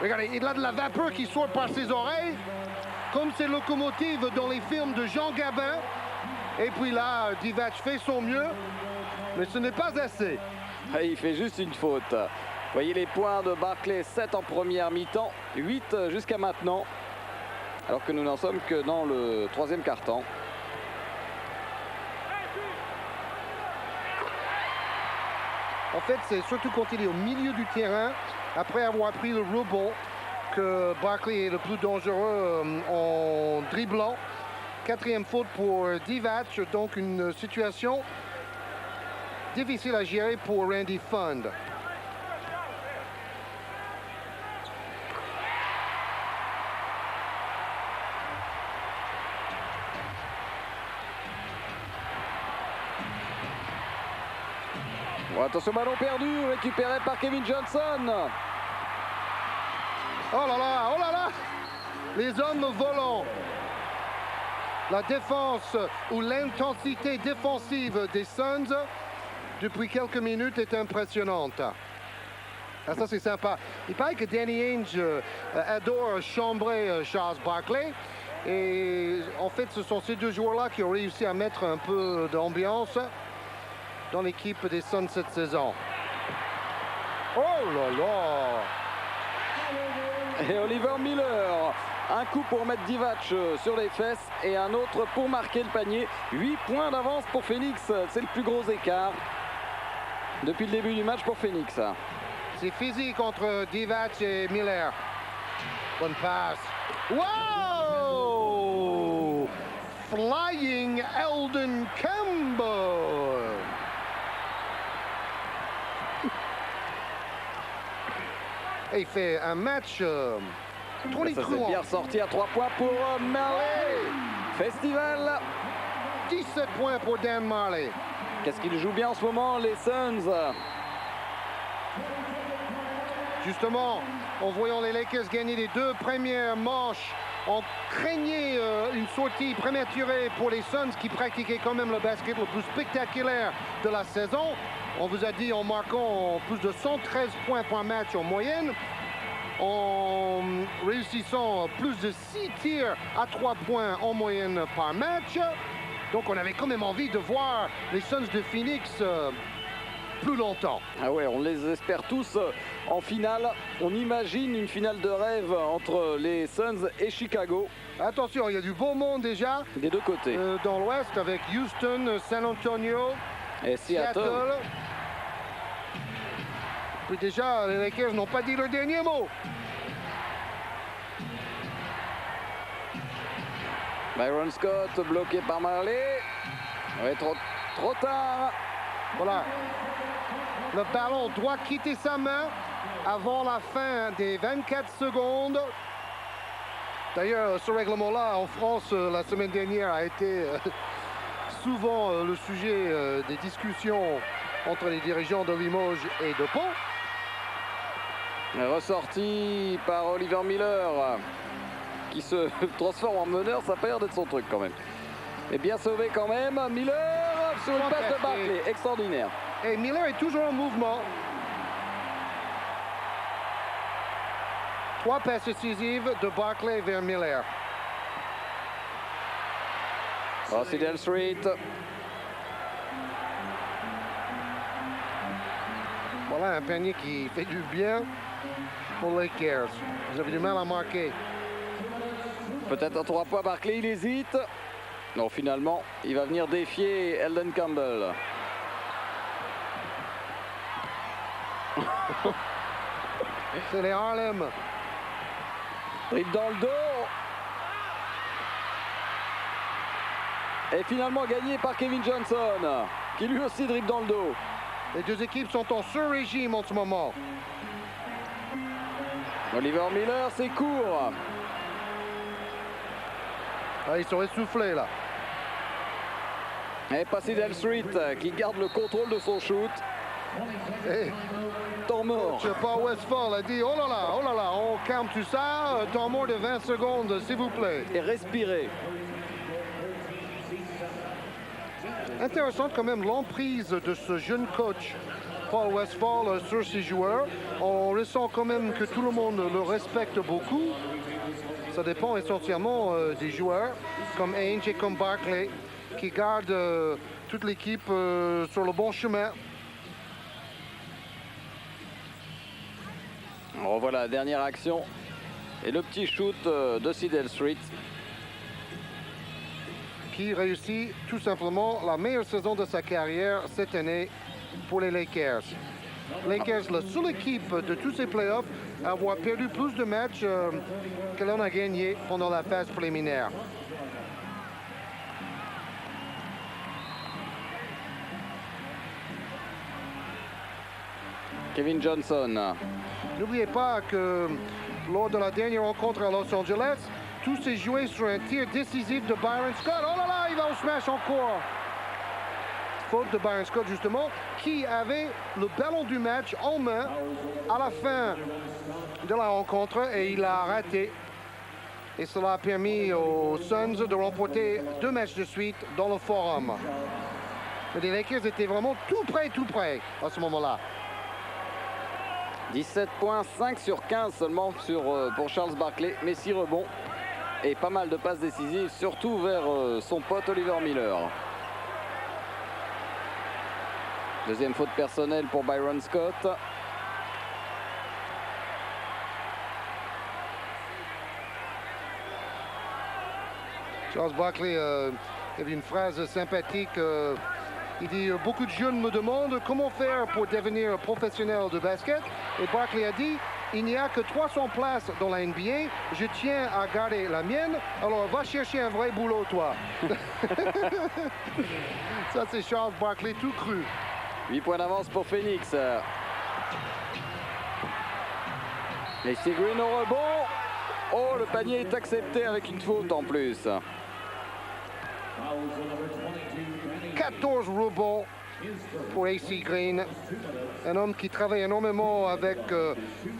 Regardez, il a de la vapeur qui sort par ses oreilles, comme ces locomotives dans les films de Jean Gabin. Et puis là, Divac fait son mieux, mais ce n'est pas assez. Il fait juste une faute. Voyez les points de Barkley, 7 en première mi-temps, 8 jusqu'à maintenant. Alors que nous n'en sommes que dans le troisième quart-temps. En fait, c'est surtout quand il est au milieu du terrain, après avoir pris le rebond, que Barkley est le plus dangereux en dribblant. 4e faute pour Divac, donc une situation difficile à gérer pour Randy Fund. Bon, attention, ballon perdu, récupéré par Kevin Johnson. Oh là là, les hommes volants. La défense ou l'intensité défensive des Suns depuis quelques minutes est impressionnante. Ah, ça c'est sympa. Il paraît que Danny Ainge adore chambrer Charles Barkley. Et en fait, ce sont ces deux joueurs-là qui ont réussi à mettre un peu d'ambiance dans l'équipe des Suns cette saison. Oh là là! Et Oliver Miller, un coup pour mettre Divac sur les fesses et un autre pour marquer le panier. 8 points d'avance pour Phoenix, c'est le plus gros écart depuis le début du match pour Phoenix. C'est physique entre Divac et Miller. Bonne passe. Wow! Flying Eldon Campbell. Et il fait un match Ça s'est bien sorti à 3 points pour Marley. Festival. 17 points pour Dan Marley. Qu'est-ce qu'ils jouent bien en ce moment, les Suns? Justement, en voyant les Lakers gagner les 2 premières manches, on craignait une sortie prématurée pour les Suns qui pratiquaient quand même le basket le plus spectaculaire de la saison. On vous a dit en marquant plus de 113 points par match en moyenne, en réussissant plus de 6 tirs à 3 points en moyenne par match. Donc on avait quand même envie de voir les Suns de Phoenix plus longtemps. Ah ouais, on les espère tous en finale. On imagine une finale de rêve entre les Suns et Chicago. Attention, il y a du beau monde déjà. Des deux côtés. Dans l'Ouest avec Houston, San Antonio et Seattle. Puis déjà, les Lakers n'ont pas dit le dernier mot. Byron Scott bloqué par Marley. Ouais, trop tard. Voilà. Le ballon doit quitter sa main avant la fin des 24 secondes. D'ailleurs, ce règlement-là, en France, la semaine dernière, a été souvent le sujet des discussions entre les dirigeants de Limoges et de Pau. Ressorti par Oliver Miller, qui se transforme en meneur, ça n'a pas l'air d'être son truc quand même. Et bien sauvé quand même, Miller sur une passe de Barkley, extraordinaire. Et Miller est toujours en mouvement. 3 passes décisives de Barkley vers Miller. Sidel Street. Voilà un panier qui fait du bien pour les Lakers. Vous avez du mal à marquer. Peut-être à 3 points, Barkley, il hésite. Non, finalement, il va venir défier Eldon Campbell. C'est les Harlem. Dribble dans le dos. Et finalement gagné par Kevin Johnson, qui lui aussi dribble dans le dos. Les deux équipes sont en sur-régime en ce moment. Oliver Miller, c'est court. Ah, ils sont essoufflés là. Et pas Sidel Street qui garde le contrôle de son shoot. Et Temps mort. Paul Westphal a dit oh là là, on calme tout ça, temps mort de 20 secondes s'il vous plaît. Et respirer. Intéressante quand même l'emprise de ce jeune coach Paul Westphal sur ses joueurs. On ressent quand même que tout le monde le respecte beaucoup. Ça dépend essentiellement des joueurs comme Ainge et comme Barkley qui gardent toute l'équipe sur le bon chemin. On revoit la dernière action et le petit shoot de Sidel Street. Qui réussit tout simplement la meilleure saison de sa carrière cette année pour les Lakers. Lakers, la seule équipe de tous ces playoffs à avoir perdu plus de matchs que l'on a gagné pendant la phase préliminaire. Kevin Johnson. N'oubliez pas que lors de la dernière rencontre à Los Angeles, tout s'est joué sur un tir décisif de Byron Scott. Oh là là, il va au smash encore. Faute de Byron Scott, justement, qui avait le ballon du match en main à la fin de la rencontre et il a raté. Et cela a permis aux Suns de remporter 2 matchs de suite dans le Forum. Mais les Lakers étaient vraiment tout près à ce moment-là. 17 points, 5 sur 15 seulement pour Charles Barkley, mais 6 rebonds. Et pas mal de passes décisives, surtout vers son pote Oliver Miller. Deuxième faute personnelle pour Byron Scott. Charles Barkley avait une phrase sympathique. Il dit « Beaucoup de jeunes me demandent comment faire pour devenir professionnel de basket. » Et Barkley a dit « Il n'y a que 300 places dans la NBA. Je tiens à garder la mienne. Alors va chercher un vrai boulot, toi. » Ça, c'est Charles Barkley tout cru. 8 points d'avance pour Phoenix. Et c'est Green au rebond. Oh, le panier est accepté avec une faute en plus. 14 rebonds pour AC Green. Un homme qui travaille énormément avec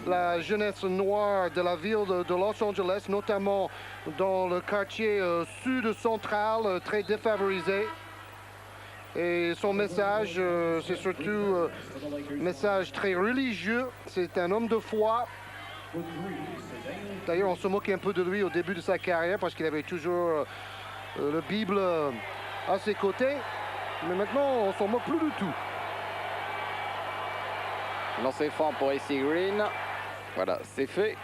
la jeunesse noire de la ville de Los Angeles, notamment dans le quartier sud-central, très défavorisé. Et son message, c'est surtout un message très religieux. C'est un homme de foi. D'ailleurs, on se moquait un peu de lui au début de sa carrière parce qu'il avait toujours la Bible à ses côtés. Mais maintenant, on s'en moque plus du tout. Lancé franc pour AC Green. Voilà, c'est fait.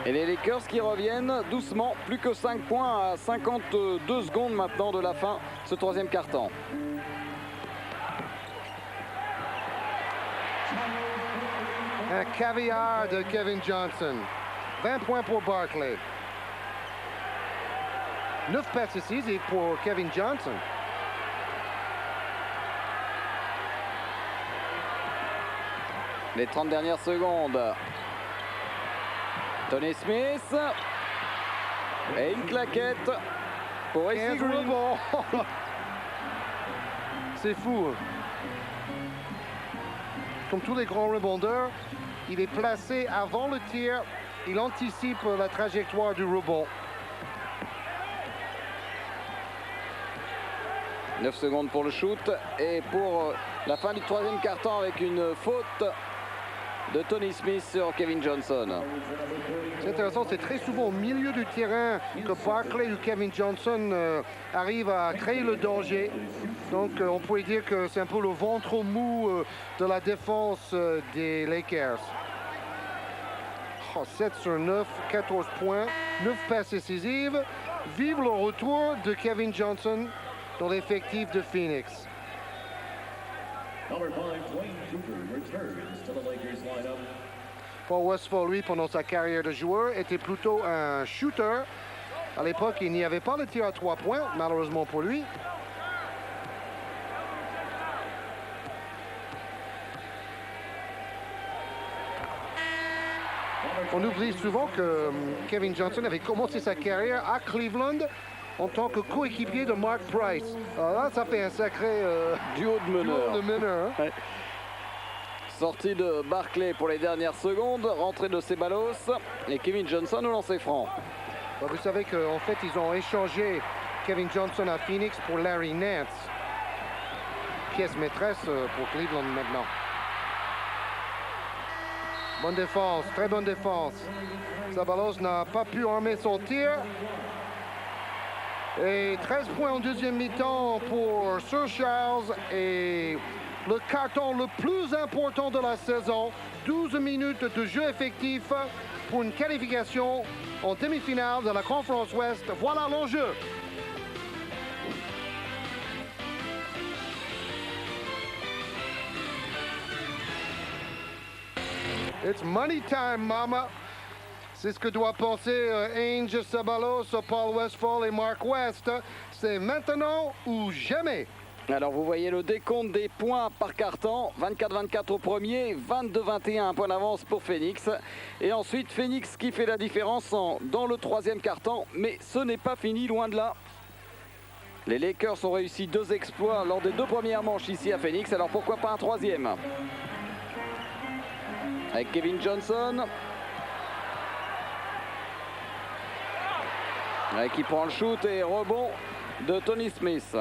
Et les Lakers qui reviennent doucement, plus que 5 points à 52 secondes maintenant de la fin de ce troisième quart-temps. Un caviar de Kevin Johnson. 20 points pour Barkley. 9 passes décisives pour Kevin Johnson. Les 30 dernières secondes. Tony Smith. Et une claquette pour AC Green. C'est fou. Comme tous les grands rebondeurs, il est placé avant le tir. Il anticipe la trajectoire du rebond. 9 secondes pour le shoot et pour la fin du troisième quart-temps avec une faute de Tony Smith sur Kevin Johnson. C'est intéressant, c'est très souvent au milieu du terrain que Barkley ou Kevin Johnson arrivent à créer le danger. Donc on pourrait dire que c'est un peu le ventre mou de la défense des Lakers. 7 sur 9, 14 points, 9 passes décisives. Vive le retour de Kevin Johnson dans l'effectif de Phoenix. Paul Westphal, lui, pendant sa carrière de joueur, était plutôt un shooter. À l'époque, il n'y avait pas le tir à 3 points, malheureusement pour lui. On oublie souvent que Kevin Johnson avait commencé sa carrière à Cleveland en tant que coéquipier de Mark Price. Alors là, ça fait un sacré duo de meneurs. Hein? Ouais. Sortie de Barkley pour les dernières secondes, rentrée de Ceballos et Kevin Johnson au lancer franc. Vous savez qu'en fait, ils ont échangé Kevin Johnson à Phoenix pour Larry Nance. Pièce maîtresse pour Cleveland maintenant. Bonne défense, très bonne défense. Ceballos n'a pas pu armer son tir. Et 13 points en deuxième mi-temps pour Sir Charles. Et le carton le plus important de la saison. 12 minutes de jeu effectif pour une qualification en demi-finale de la Conférence Ouest. Voilà l'enjeu. It's money time, mama. C'est ce que doit penser Ainge, Ceballos, Paul Westphal et Mark West. C'est maintenant ou jamais. Alors vous voyez le décompte des points par quart-temps. 24-24 au premier, 22-21, un point d'avance pour Phoenix. Et ensuite Phoenix qui fait la différence dans le troisième quart-temps. Mais ce n'est pas fini, loin de là. Les Lakers ont réussi 2 exploits lors des 2 premières manches ici à Phoenix. Alors pourquoi pas un troisième? Avec Kevin Johnson. Qui prend le shoot et rebond de Tony Smith.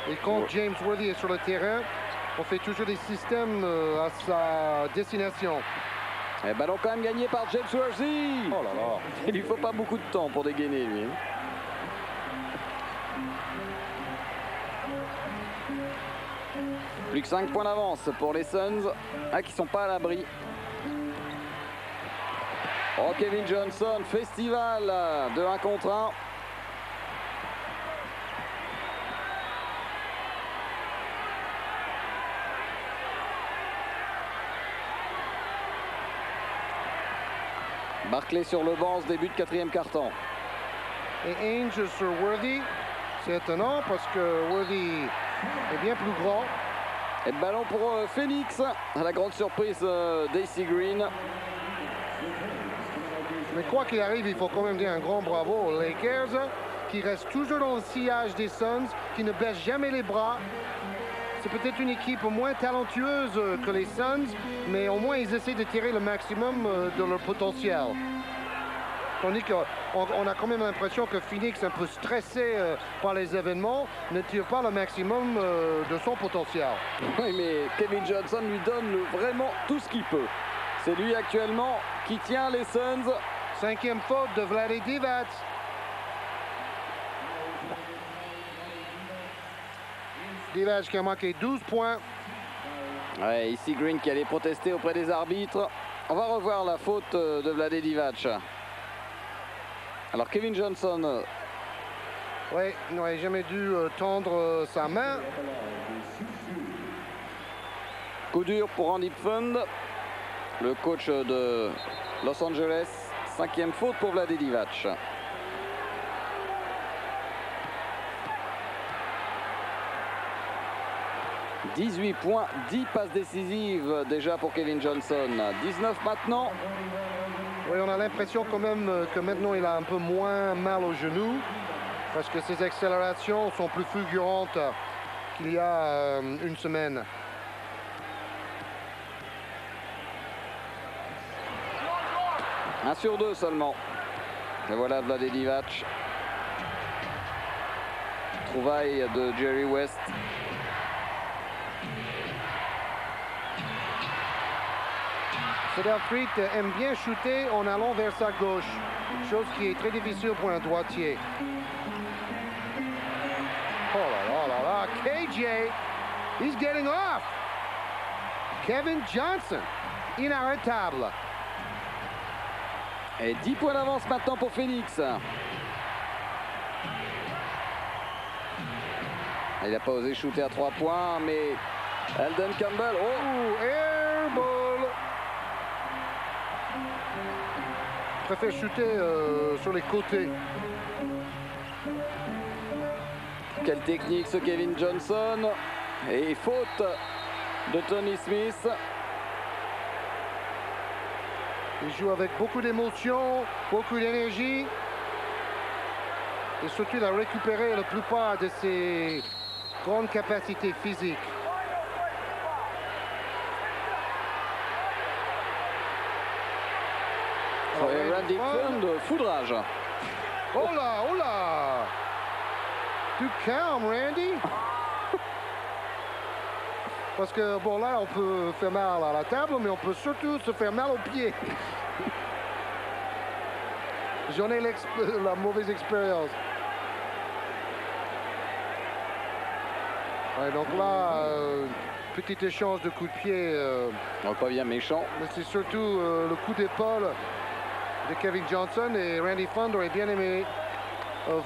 Et quand James Worthy est sur le terrain, on fait toujours des systèmes à sa destination. Et ballon quand même gagné par James Worthy. Oh là là. Il lui faut pas beaucoup de temps pour dégainer lui. Plus que 5 points d'avance pour les Suns qui sont pas à l'abri. Oh, Kevin Johnson, festival de 1 contre 1. Barkley sur le banc, ce début de 4e quart-temps. Et Ainge sur Worthy, c'est étonnant parce que Worthy est bien plus grand. Et ballon pour Phoenix, à la grande surprise d'AC Green. Mais quoi qu'il arrive, il faut quand même dire un grand bravo aux Lakers qui restent toujours dans le sillage des Suns, qui ne baissent jamais les bras. C'est peut-être une équipe moins talentueuse que les Suns, mais au moins ils essaient de tirer le maximum de leur potentiel. Tandis qu'on a quand même l'impression que Phoenix, un peu stressé par les événements, ne tire pas le maximum de son potentiel. Oui, mais Kevin Johnson lui donne vraiment tout ce qu'il peut. C'est lui actuellement qui tient les Suns. 5e faute de Vlade Divac. Divac qui a marqué 12 points. Ouais, ici Green qui allait protester auprès des arbitres. On va revoir la faute de Vlade Divac. Alors Kevin Johnson. Oui, il n'aurait jamais dû tendre sa main. Coup dur pour Randy Pfund, le coach de Los Angeles. 5e faute pour Vlade Divac. 18 points, 10 passes décisives déjà pour Kevin Johnson. 19 maintenant. Oui, on a l'impression quand même que maintenant il a un peu moins mal au genou parce que ses accélérations sont plus fulgurantes qu'il y a une semaine. Un sur 2 seulement. Et voilà Vlade Divac. Trouvaille de Jerry West. Sedelfreet aime bien shooter en allant vers sa gauche, chose qui est très difficile pour un droitier. Oh là là là là, KJ, he's getting off. Kevin Johnson, inarrêtable. Et 10 points d'avance maintenant pour Phoenix. Il n'a pas osé shooter à 3 points, mais Elden Campbell, oh, airball. Il préfère shooter sur les côtés. Quelle technique ce Kevin Johnson. Et faute de Tony Smith. Il joue avec beaucoup d'émotion, beaucoup d'énergie. Et surtout, il a récupéré la plupart de ses grandes capacités physiques. Randy Fund, foudrage. Oh là, oh là! Tu calme, Randy. Parce que, bon, là, on peut faire mal à la table, mais on peut surtout se faire mal aux pieds. J'en ai la mauvaise expérience. Ouais, donc là, petit échange de coups de pied. Pas bien méchant. Mais c'est surtout le coup d'épaule de Kevin Johnson, et Randy Fund aurait bien aimé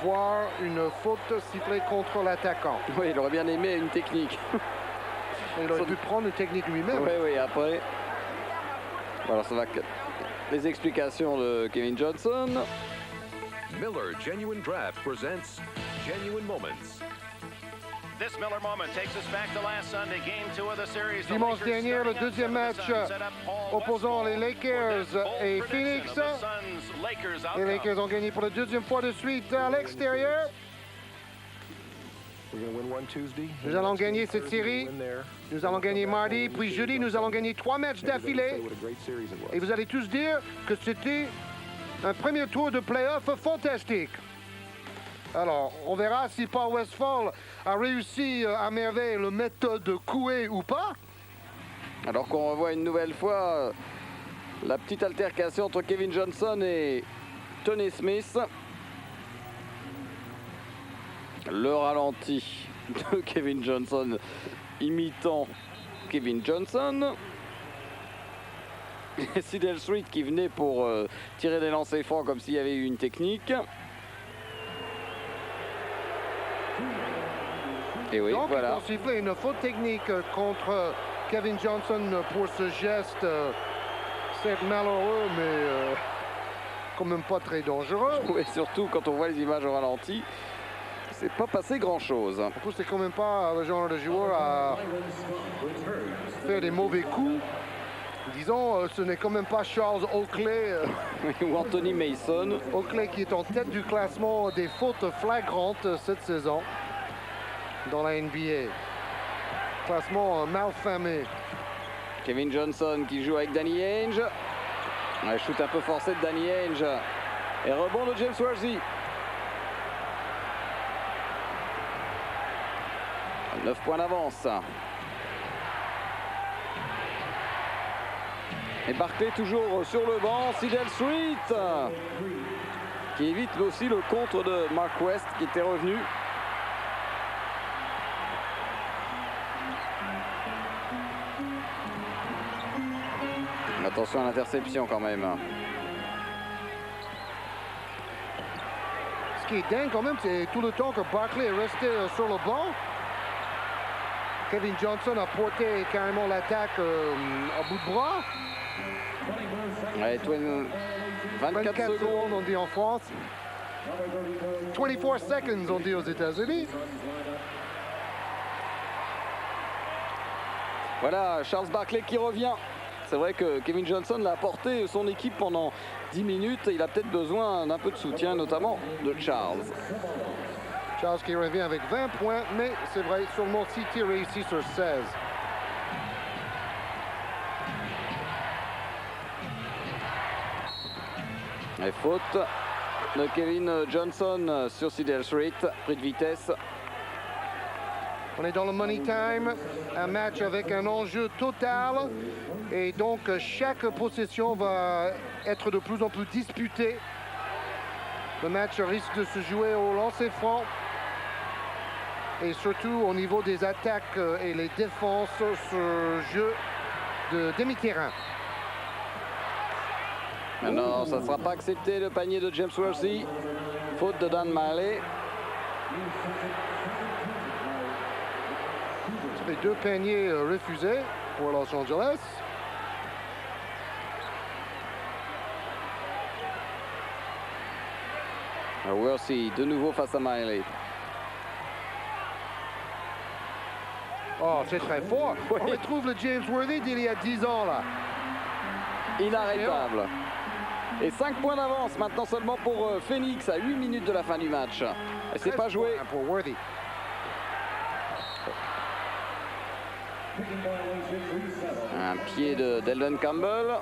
voir une faute sifflée contre l'attaquant. Oui, il aurait bien aimé une technique. Il aurait pu prendre une technique lui-même. Oui, oui, après. Voilà, ça va. Les explications de Kevin Johnson. Miller Genuine Draft presents Genuine Moments. This Miller moment takes us back to last Sunday, game 2 of the series. Dimanche dernier, le deuxième match opposant les Lakers et Phoenix. Les Lakers ont gagné pour la deuxième fois de suite à l'extérieur. Nous allons gagner cette série. Nous allons gagner mardi, puis jeudi, nous allons gagner 3 matchs d'affilée. Et vous allez tous dire que c'était un premier tour de play-off fantastique. Alors, on verra si Paul Westphal a réussi à merveille la méthode Coué ou pas. Alors qu'on revoit une nouvelle fois la petite altercation entre Kevin Johnson et Tony Smith. Le ralenti de Kevin Johnson imitant Kevin Johnson. Et Sedelfreet qui venait pour tirer des lancers francs comme s'il y avait eu une technique. Et oui, donc, voilà. ils ont sifflé une faute technique contre Kevin Johnson pour ce geste. C'est malheureux, mais quand même pas très dangereux. Oui, surtout quand on voit les images au ralenti, c'est pas passé grand-chose. En plus, c'est quand même pas le genre de joueur à faire des mauvais coups. Disons, ce n'est quand même pas Charles Oakley. Ou Anthony Mason. Oakley qui est en tête du classement des fautes flagrantes cette saison dans la NBA. Classement malfamé. Kevin Johnson qui joue avec Danny Ainge. Un shoot un peu forcé de Danny Ainge. Et rebond de James Worthy. 9 points d'avance. Et Barclay toujours sur le banc. Sedelfreet qui évite aussi le contre de Mark West qui était revenu. Attention à l'interception quand même. Ce qui est dingue quand même, c'est tout le temps que Barclay est resté sur le banc. Kevin Johnson a porté carrément l'attaque à bout de bras. Ouais, 24 secondes on dit en France. 24 seconds on dit aux États-Unis. Voilà, Charles Barkley qui revient. C'est vrai que Kevin Johnson l'a apporté son équipe pendant 10 minutes. Et il a peut-être besoin d'un peu de soutien, notamment de Charles. Charles qui revient avec 20 points, mais c'est vrai, seulement 6 tirs réussis sur 16. Et faute de Kevin Johnson sur Cedar Street, pris de vitesse. On est dans le money time, un match avec un enjeu total. Et donc, chaque possession va être de plus en plus disputée. Le match risque de se jouer au lancer franc. Et surtout au niveau des attaques et les défenses sur jeu de demi-terrain. Non, ça ne sera pas accepté, le panier de James Worthy. Faute de Dan Marley. Ça fait 2 paniers refusés pour Los Angeles. Worthy de nouveau face à Miley. Oh, c'est très fort. Oui. On retrouve le James Worthy d'il y a 10 ans là. Inarrêtable. Et 5 points d'avance maintenant seulement pour Phoenix à 8 minutes de la fin du match. Et c'est pas joué. Pour Worthy. Un pied de Delvin Campbell.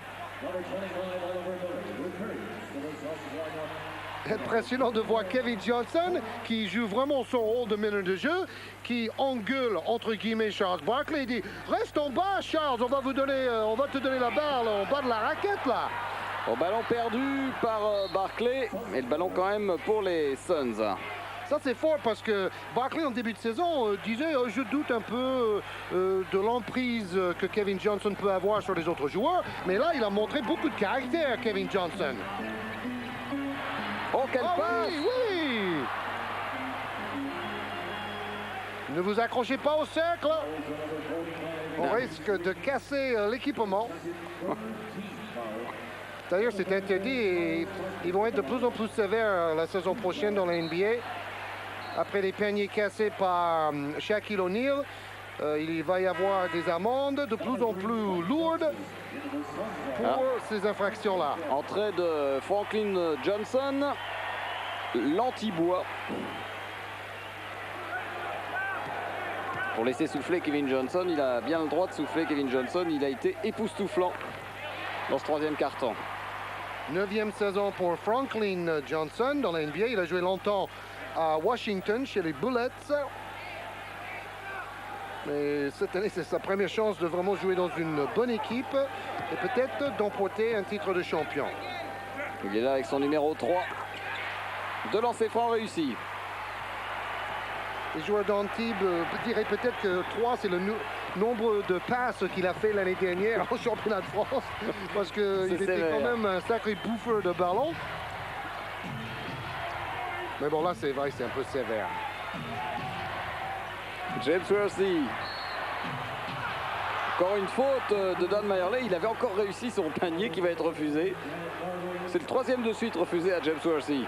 Impressionnant de voir Kevin Johnson qui joue vraiment son rôle de meneur de jeu, qui engueule entre guillemets Charles Barkley. Il dit reste en bas Charles, on va te donner la balle en bas de la raquette là. Au ballon perdu par Barkley et le ballon quand même pour les Suns. Ça c'est fort parce que Barkley en début de saison disait je doute un peu de l'emprise que Kevin Johnson peut avoir sur les autres joueurs, mais là il a montré beaucoup de caractère Kevin Johnson. Oh, quelle passe! Oui, oui. Ne vous accrochez pas au cercle. On risque de casser l'équipement. D'ailleurs, c'est interdit et ils vont être de plus en plus sévères la saison prochaine dans la NBA. Après les paniers cassés par Shaquille O'Neal, il va y avoir des amendes de plus en plus lourdes pour ces infractions-là. Entrée de Franklin Johnson, l'anti-bois. Pour laisser souffler Kevin Johnson, il a bien le droit de souffler Kevin Johnson. Il a été époustouflant dans ce troisième quart-temps. 9e saison pour Franklin Johnson dans la NBA. Il a joué longtemps à Washington chez les Bullets. Mais cette année, c'est sa première chance de vraiment jouer dans une bonne équipe et peut-être d'emporter un titre de champion. Il est là avec son numéro 3. 2 lancers francs réussis. Les joueurs d'Antibes diraient peut-être que 3, c'est le nombre de passes qu'il a fait l'année dernière au championnat de France. Parce qu'il était quand même un sacré bouffeur de ballon. Mais bon, là, c'est vrai, c'est un peu sévère. James Worthy. Encore une faute de Dan Majerle. Il avait encore réussi son panier qui va être refusé. C'est le 3e de suite refusé à James Worthy.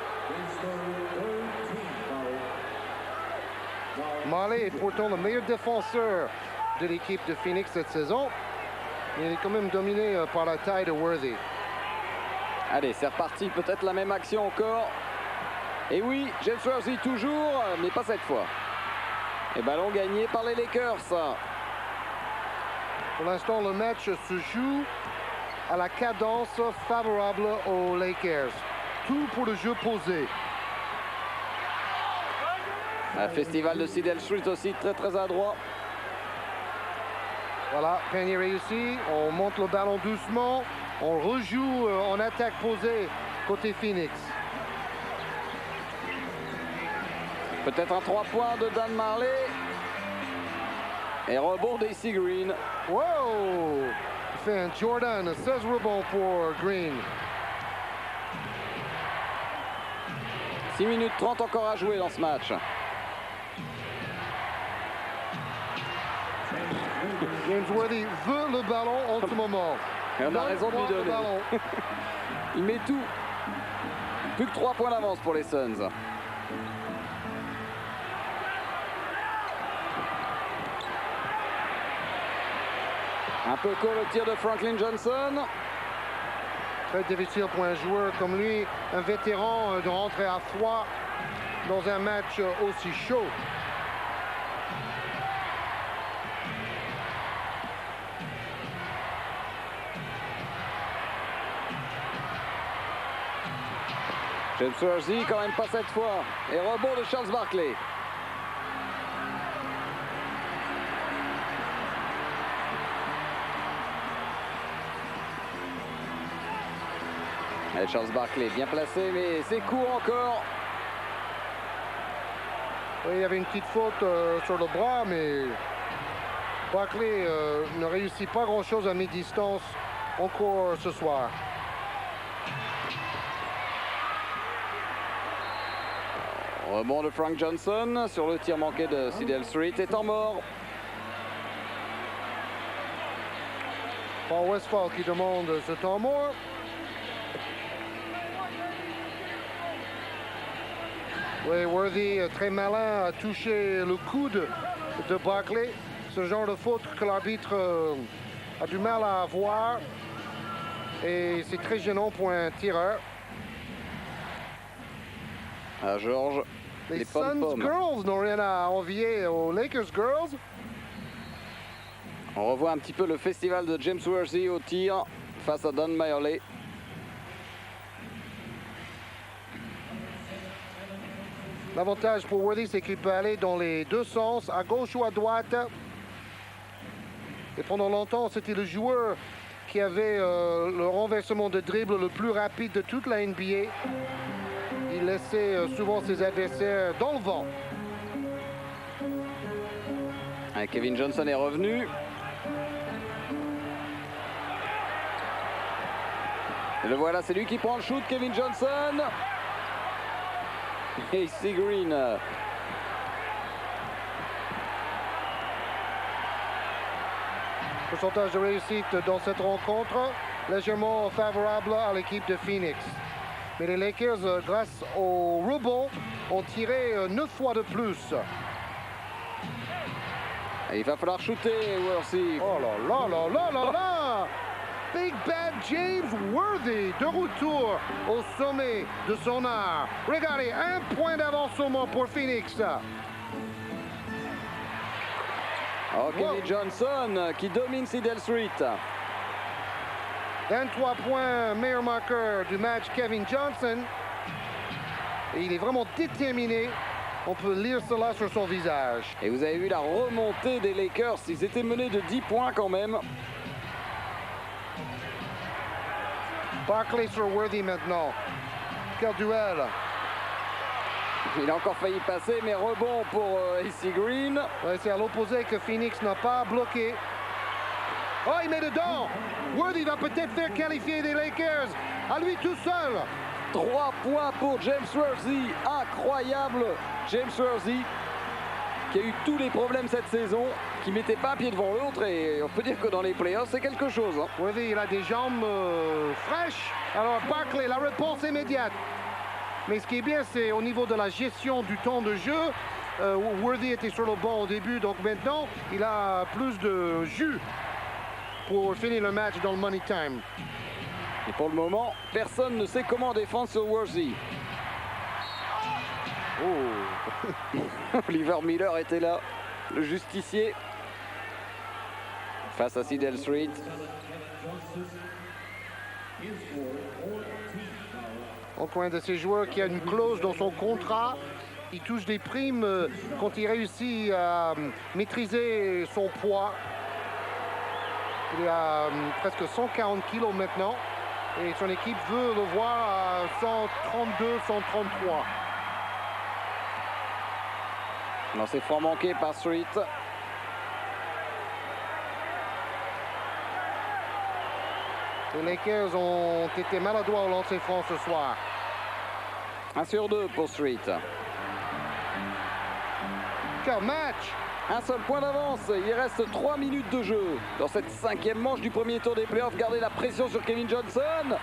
Marley est pourtant le meilleur défenseur de l'équipe de Phoenix cette saison. Mais il est quand même dominé par la taille de Worthy. Allez, c'est reparti. Peut-être la même action encore. Et oui, James Worthy toujours, mais pas cette fois. Et ballon gagné par les Lakers. Pour l'instant, le match se joue à la cadence favorable aux Lakers. Tout pour le jeu posé. Un festival de Cedar Street aussi très adroit. Voilà, panier réussi. On monte le ballon doucement. On rejoue en attaque posée côté Phoenix. Peut-être un 3 points de Dan Marley. Et rebond d'Acy Green. Wow! Il fait un Jordan, 16 rebonds pour Green. 6 minutes 30 encore à jouer dans ce match. James Worthy veut le ballon en ce moment. Et on a raison de lui donner. Il met tout. Plus que 3 points d'avance pour les Suns. Un peu court le tir de Franklin Johnson. Très difficile pour un joueur comme lui, un vétéran, de rentrer à froid dans un match aussi chaud. James Worthy, quand même pas cette fois. Et rebond de Charles Barkley. Allez, Charles Barkley, bien placé, mais c'est court encore. Oui, il y avait une petite faute sur le bras, mais Barkley ne réussit pas grand-chose à mi-distance encore ce soir. Rebond de Frank Johnson sur le tir manqué de Sidel Street, est en mort. Paul Westphal qui demande ce temps mort. Oui, Worthy, très malin, a touché le coude de Barkley. Ce genre de faute que l'arbitre a du mal à voir. Et c'est très gênant pour un tireur. Ah, Georges, Les les Suns pom-poms. Girls n'ont rien à envier aux Lakers Girls. On revoit un petit peu le festival de James Worthy au tir face à Don Mayerley. L'avantage pour Worthy, c'est qu'il peut aller dans les deux sens, à gauche ou à droite. Et pendant longtemps, c'était le joueur qui avait le renversement de dribble le plus rapide de toute la NBA. Il laissait souvent ses adversaires dans le vent. Ah, Kevin Johnson est revenu. Et le voilà, c'est lui qui prend le shoot, Kevin Johnson. Et ici Green. Pourcentage de réussite dans cette rencontre, légèrement favorable à l'équipe de Phoenix. Mais les Lakers, grâce au rebond, ont tiré 9 fois de plus. Et il va falloir shooter, Worthy. Oh là là là là là là! Big Bad James Worthy de retour au sommet de son art. Regardez, un point d'avancement pour Phoenix. Oh, Kevin Johnson qui domine Sidel Street. 23 points, meilleur marqueur du match, Kevin Johnson. Et il est vraiment déterminé. On peut lire cela sur son visage. Et vous avez vu la remontée des Lakers. Ils étaient menés de 10 points quand même. Barkley sur Worthy maintenant. Quel duel. Il a encore failli passer, mais rebond pour AC Green. Ouais, c'est à l'opposé que Phoenix n'a pas bloqué. Oh, il met dedans. Worthy va peut-être faire qualifier des Lakers à lui tout seul. 3 points pour James Worthy. Incroyable. James Worthy qui a eu tous les problèmes cette saison, qui mettait pas un pied devant l'autre, et on peut dire que dans les playoffs, c'est quelque chose. Hein. Worthy, il a des jambes fraîches. Alors Barkley, la réponse immédiate. Mais ce qui est bien, c'est au niveau de la gestion du temps de jeu. Worthy était sur le banc au début, donc maintenant, il a plus de jus pour finir le match dans le money time. Et pour le moment, personne ne sait comment défendre sur Worthy. Oh. Oliver Miller était là, le justicier, face à Sidel Street. Encore un de ces joueurs qui a une clause dans son contrat. Il touche des primes quand il réussit à maîtriser son poids. Il a presque 140 kilos maintenant. Et son équipe veut le voir à 132, 133. Lancé franc manqué par Street. Les Lakers ont été maladroits au lancer franc ce soir. 1 sur 2 pour Street. Quel match! Un seul point d'avance. Il reste 3 minutes de jeu. Dans cette 5e manche du premier tour des playoffs, gardez la pression sur Kevin Johnson.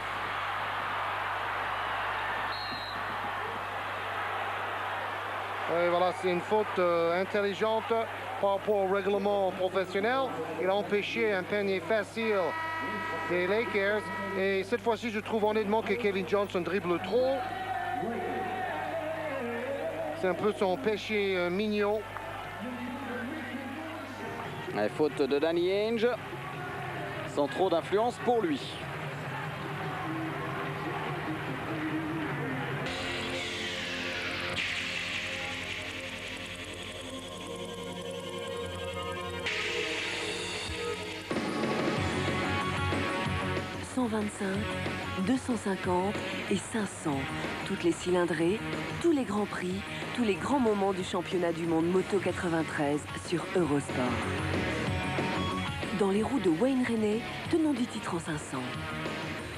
Et voilà, c'est une faute intelligente. par rapport au règlement professionnel. Il a empêché un panier facile des Lakers. Et cette fois-ci, je trouve honnêtement que Kevin Johnson dribble trop. C'est un peu son péché mignon. La faute de Danny Ainge, sans trop d'influence pour lui. « 125, 250 et 500. Toutes les cylindrées, tous les grands prix, tous les grands moments du championnat du monde Moto 93 sur Eurosport. Dans les roues de Wayne Rainey, tenant du titre en 500.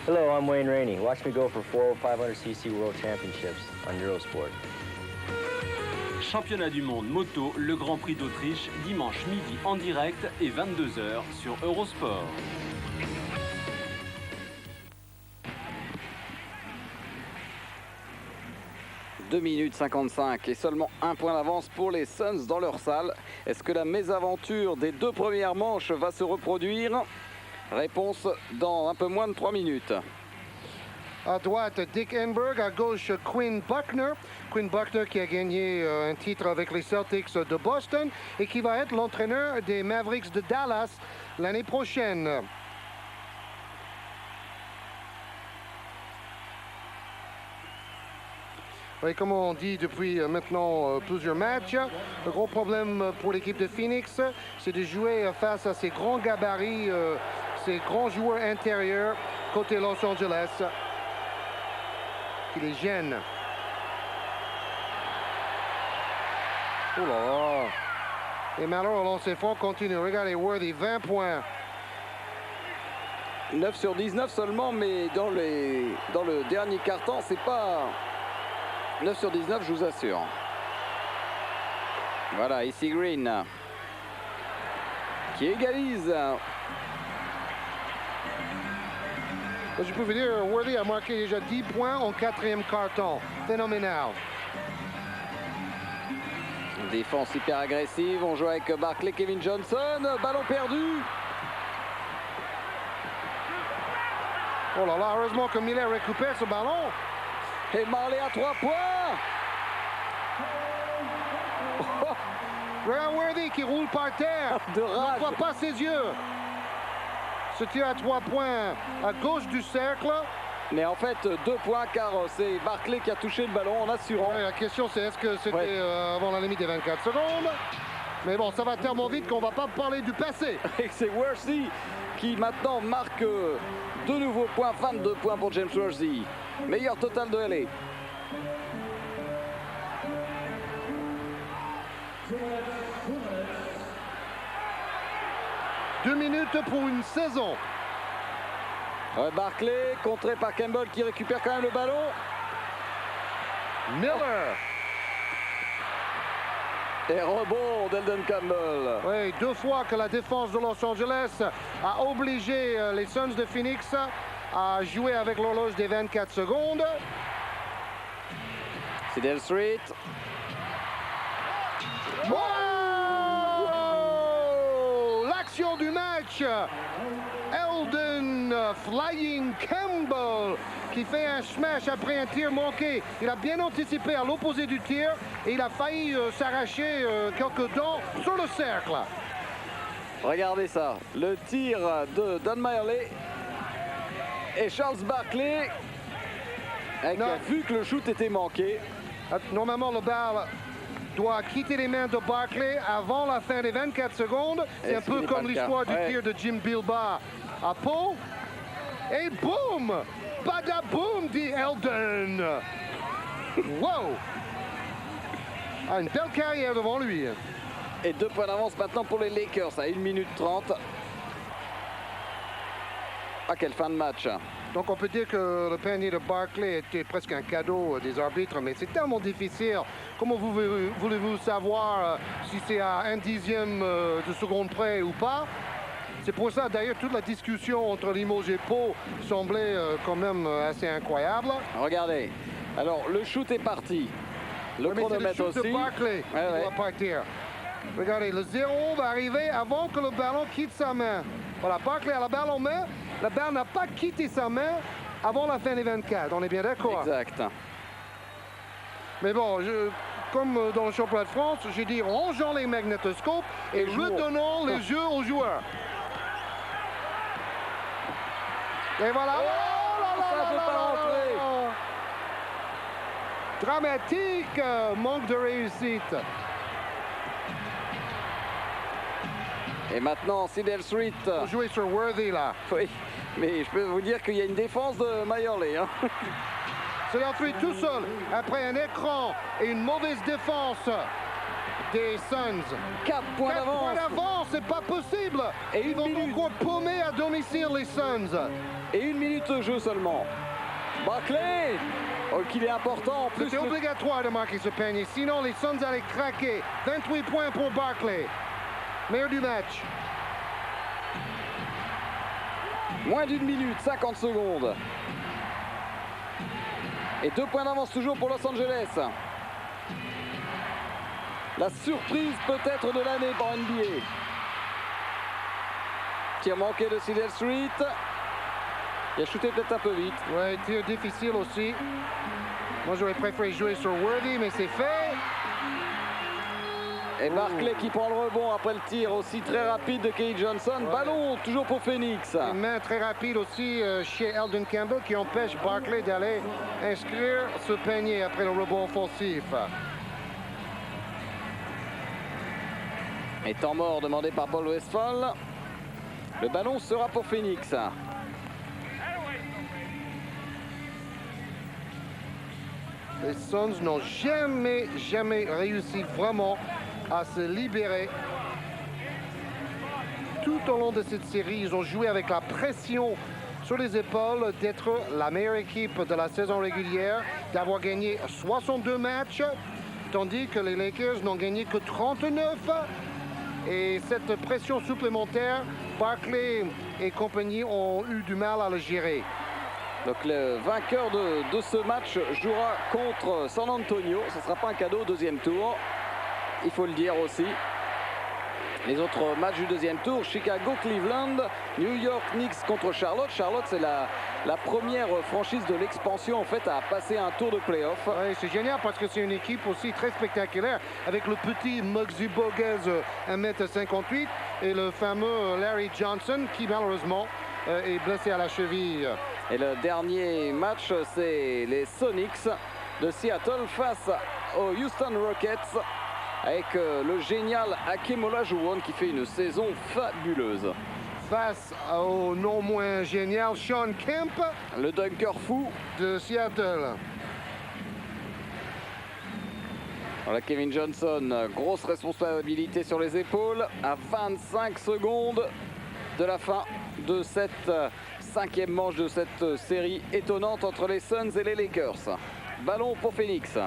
Hello, I'm Wayne Rainey. Watch me go for 4 500cc World Championships on Eurosport. Championnat du monde moto, le Grand Prix d'Autriche, dimanche midi en direct et 22h sur Eurosport. 2 minutes 55 et seulement un point d'avance pour les Suns dans leur salle. Est-ce que la mésaventure des 2 premières manches va se reproduire? Réponse dans un peu moins de 3 minutes. À droite, Dick Enberg. À gauche, Quinn Buckner. Quinn Buckner qui a gagné un titre avec les Celtics de Boston et qui va être l'entraîneur des Mavericks de Dallas l'année prochaine. Et comme on dit depuis maintenant plusieurs matchs, le gros problème pour l'équipe de Phoenix, c'est de jouer face à ces grands gabarits, ces grands joueurs intérieurs côté Los Angeles, qui les gênent. Oh là là! Et malheureusement, au lancer franc continue. Regardez, Worthy, 20 points. 9 sur 19 seulement, mais dans le dernier quart-temps, c'est pas... 9 sur 19, je vous assure. Voilà, ici Green qui égalise. Je peux vous dire, Worthy a marqué déjà 10 points en 4e quart-temps. Phénoménal. Défense hyper agressive. On joue avec Barkley, Kevin Johnson. Ballon perdu. Oh là là, heureusement que Miller récupère ce ballon. Et Marley à 3 points. Regarde Worthy qui roule par terre. De rage. On ne voit pas ses yeux. Ce tir à 3 points à gauche du cercle. Mais en fait, 2 points car c'est Barkley qui a touché le ballon en assurant. Ouais, la question c'est est-ce que c'était avant la limite des 24 secondes? Mais bon, ça va tellement vite qu'on ne va pas parler du passé. Et c'est Worthy qui maintenant marque de nouveaux points. 22 points pour James Worthy. Meilleur total de LA. Deux minutes pour une saison. Barkley, contré par Campbell qui récupère quand même le ballon. Miller. Et rebond d'Eldon Campbell. Oui, 2 fois que la défense de Los Angeles a obligé les Suns de Phoenix à jouer avec l'horloge des 24 secondes. C'est Dale Street. Oh! L'action du match. Eldon Flying Campbell qui fait un smash après un tir manqué. Il a bien anticipé à l'opposé du tir et il a failli s'arracher quelques dents sur le cercle. Regardez ça, le tir de Don Majerle et Charles Barkley qui a vu que le shoot était manqué. Normalement, le balle doit quitter les mains de Barkley avant la fin des 24 secondes. C'est un peu comme l'histoire du tir de Jim Bilbao à Pau. Et boum! Badaboum, dit Eldon. Wow! Une belle carrière devant lui. Et 2 points d'avance maintenant pour les Lakers à 1 minute 30. Ah, quelle fin de match. Donc on peut dire que le panier de Barkley était presque un cadeau des arbitres, mais c'est tellement difficile. Comment voulez-vous savoir si c'est à 1/10 de seconde près ou pas? C'est pour ça, d'ailleurs, toute la discussion entre Limoges et Pau semblait quand même assez incroyable. Regardez, alors le shoot est parti. Le chronomètre aussi. Le shoot de Barkley doit partir. Regardez, le 0 va arriver avant que le ballon quitte sa main. Voilà, Barkley a la balle en main. La balle n'a pas quitté sa main avant la fin des 24. On est bien d'accord? Exact. Mais bon, comme dans le championnat de France, j'ai dit rangeons les magnétoscopes et redonnons les jeux aux joueurs. Et voilà. Oh là là ça là peut là pas là rentrer. là. Dramatique manque de réussite. Et maintenant, Sidel Street. Pour jouer sur Worthy là. Oui, mais je peux vous dire qu'il y a une défense de Mayerley. Hein. Sidel Street tout seul, après un écran et une mauvaise défense des Suns. 4 points 4 points d'avance. d'avance, c'est pas possible. Et Ils une vont minute. encore paumer à domicile les Suns. Et 1 minute de jeu seulement. Barkley, oh, qu'il est important. En plus, C'était obligatoire de marquer ce panier, sinon les Suns allaient craquer. 28 points pour Barkley. Meilleur du match. moins d'1 minute, 50 secondes. Et 2 points d'avance toujours pour Los Angeles. La surprise peut-être de l'année par NBA. Tir manqué de Sidel Street. Il a shooté peut-être un peu vite. Ouais, tir difficile aussi. Moi, j'aurais préféré jouer sur Worthy, mais c'est fait. Et Barkley qui prend le rebond après le tir aussi très rapide de Kelly Johnson. Ouais. Ballon toujours pour Phoenix. Une main très rapide aussi chez Eldon Campbell qui empêche Barkley d'aller inscrire ce panier après le rebond offensif. Et temps mort demandé par Paul Westphal. Le ballon sera pour Phoenix. Les Suns n'ont jamais réussi vraiment à se libérer. Tout au long de cette série, ils ont joué avec la pression sur les épaules d'être la meilleure équipe de la saison régulière, d'avoir gagné 62 matchs, tandis que les Lakers n'ont gagné que 39. Et cette pression supplémentaire, Barkley et compagnie ont eu du mal à le gérer. Donc le vainqueur de ce match jouera contre San Antonio. Ce ne sera pas un cadeau au deuxième tour. Il faut le dire aussi. Les autres matchs du deuxième tour, Chicago-Cleveland, New York Knicks contre Charlotte. Charlotte, c'est la première franchise de l'expansion en fait à passer un tour de play-off. Ouais, c'est génial parce que c'est une équipe aussi très spectaculaire avec le petit Muggsy Bogues 1m58 et le fameux Larry Johnson qui malheureusement est blessé à la cheville. Et le dernier match, c'est les Sonics de Seattle face aux Houston Rockets avec le génial Hakeem Olajuwon qui fait une saison fabuleuse. Face au non moins génial Sean Kemp, le dunker fou de Seattle. Voilà Kevin Johnson, grosse responsabilité sur les épaules à 25 secondes de la fin de cette cinquième manche de cette série étonnante entre les Suns et les Lakers. Ballon pour Phoenix.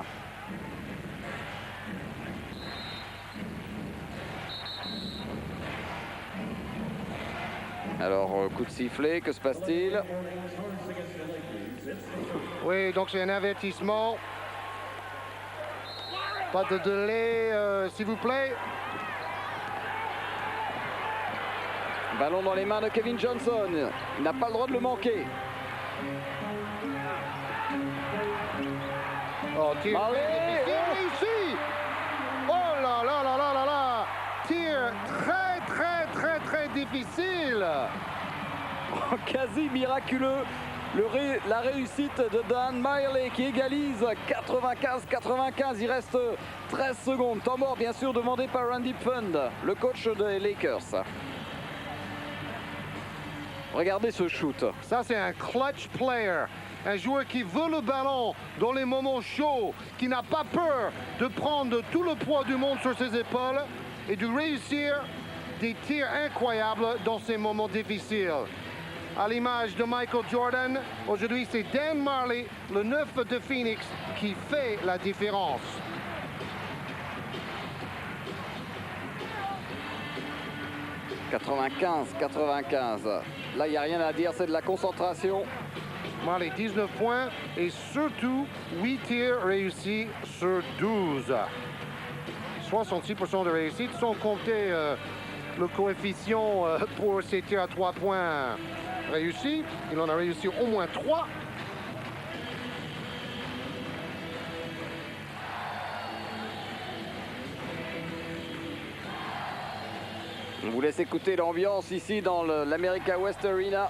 Alors, coup de sifflet, que se passe-t-il? Oui, donc c'est un avertissement. Pas de délai, s'il vous plaît. Ballon dans les mains de Kevin Johnson. Il n'a pas le droit de le manquer. Oh, tir réussi. Oh là là là là là là. Tir très difficile. Quasi miraculeux. La réussite de Dan Majerle qui égalise 95-95. Il reste 13 secondes. Temps mort bien sûr demandé par Randy Pfund, le coach des Lakers. Regardez ce shoot. Ça c'est un clutch player. Un joueur qui veut le ballon dans les moments chauds, qui n'a pas peur de prendre tout le poids du monde sur ses épaules et de réussir des tirs incroyables dans ces moments difficiles. À l'image de Michael Jordan, aujourd'hui c'est Dan Majerle, le 9 de Phoenix, qui fait la différence. « 95-95. Là, il n'y a rien à dire, c'est de la concentration. Majerle, 19 points et surtout 8 tirs réussis sur 12. 66% de réussite, sans compter le coefficient pour ses tirs à 3 points réussis. Il en a réussi au moins 3. On vous laisse écouter l'ambiance ici dans l'America West Arena,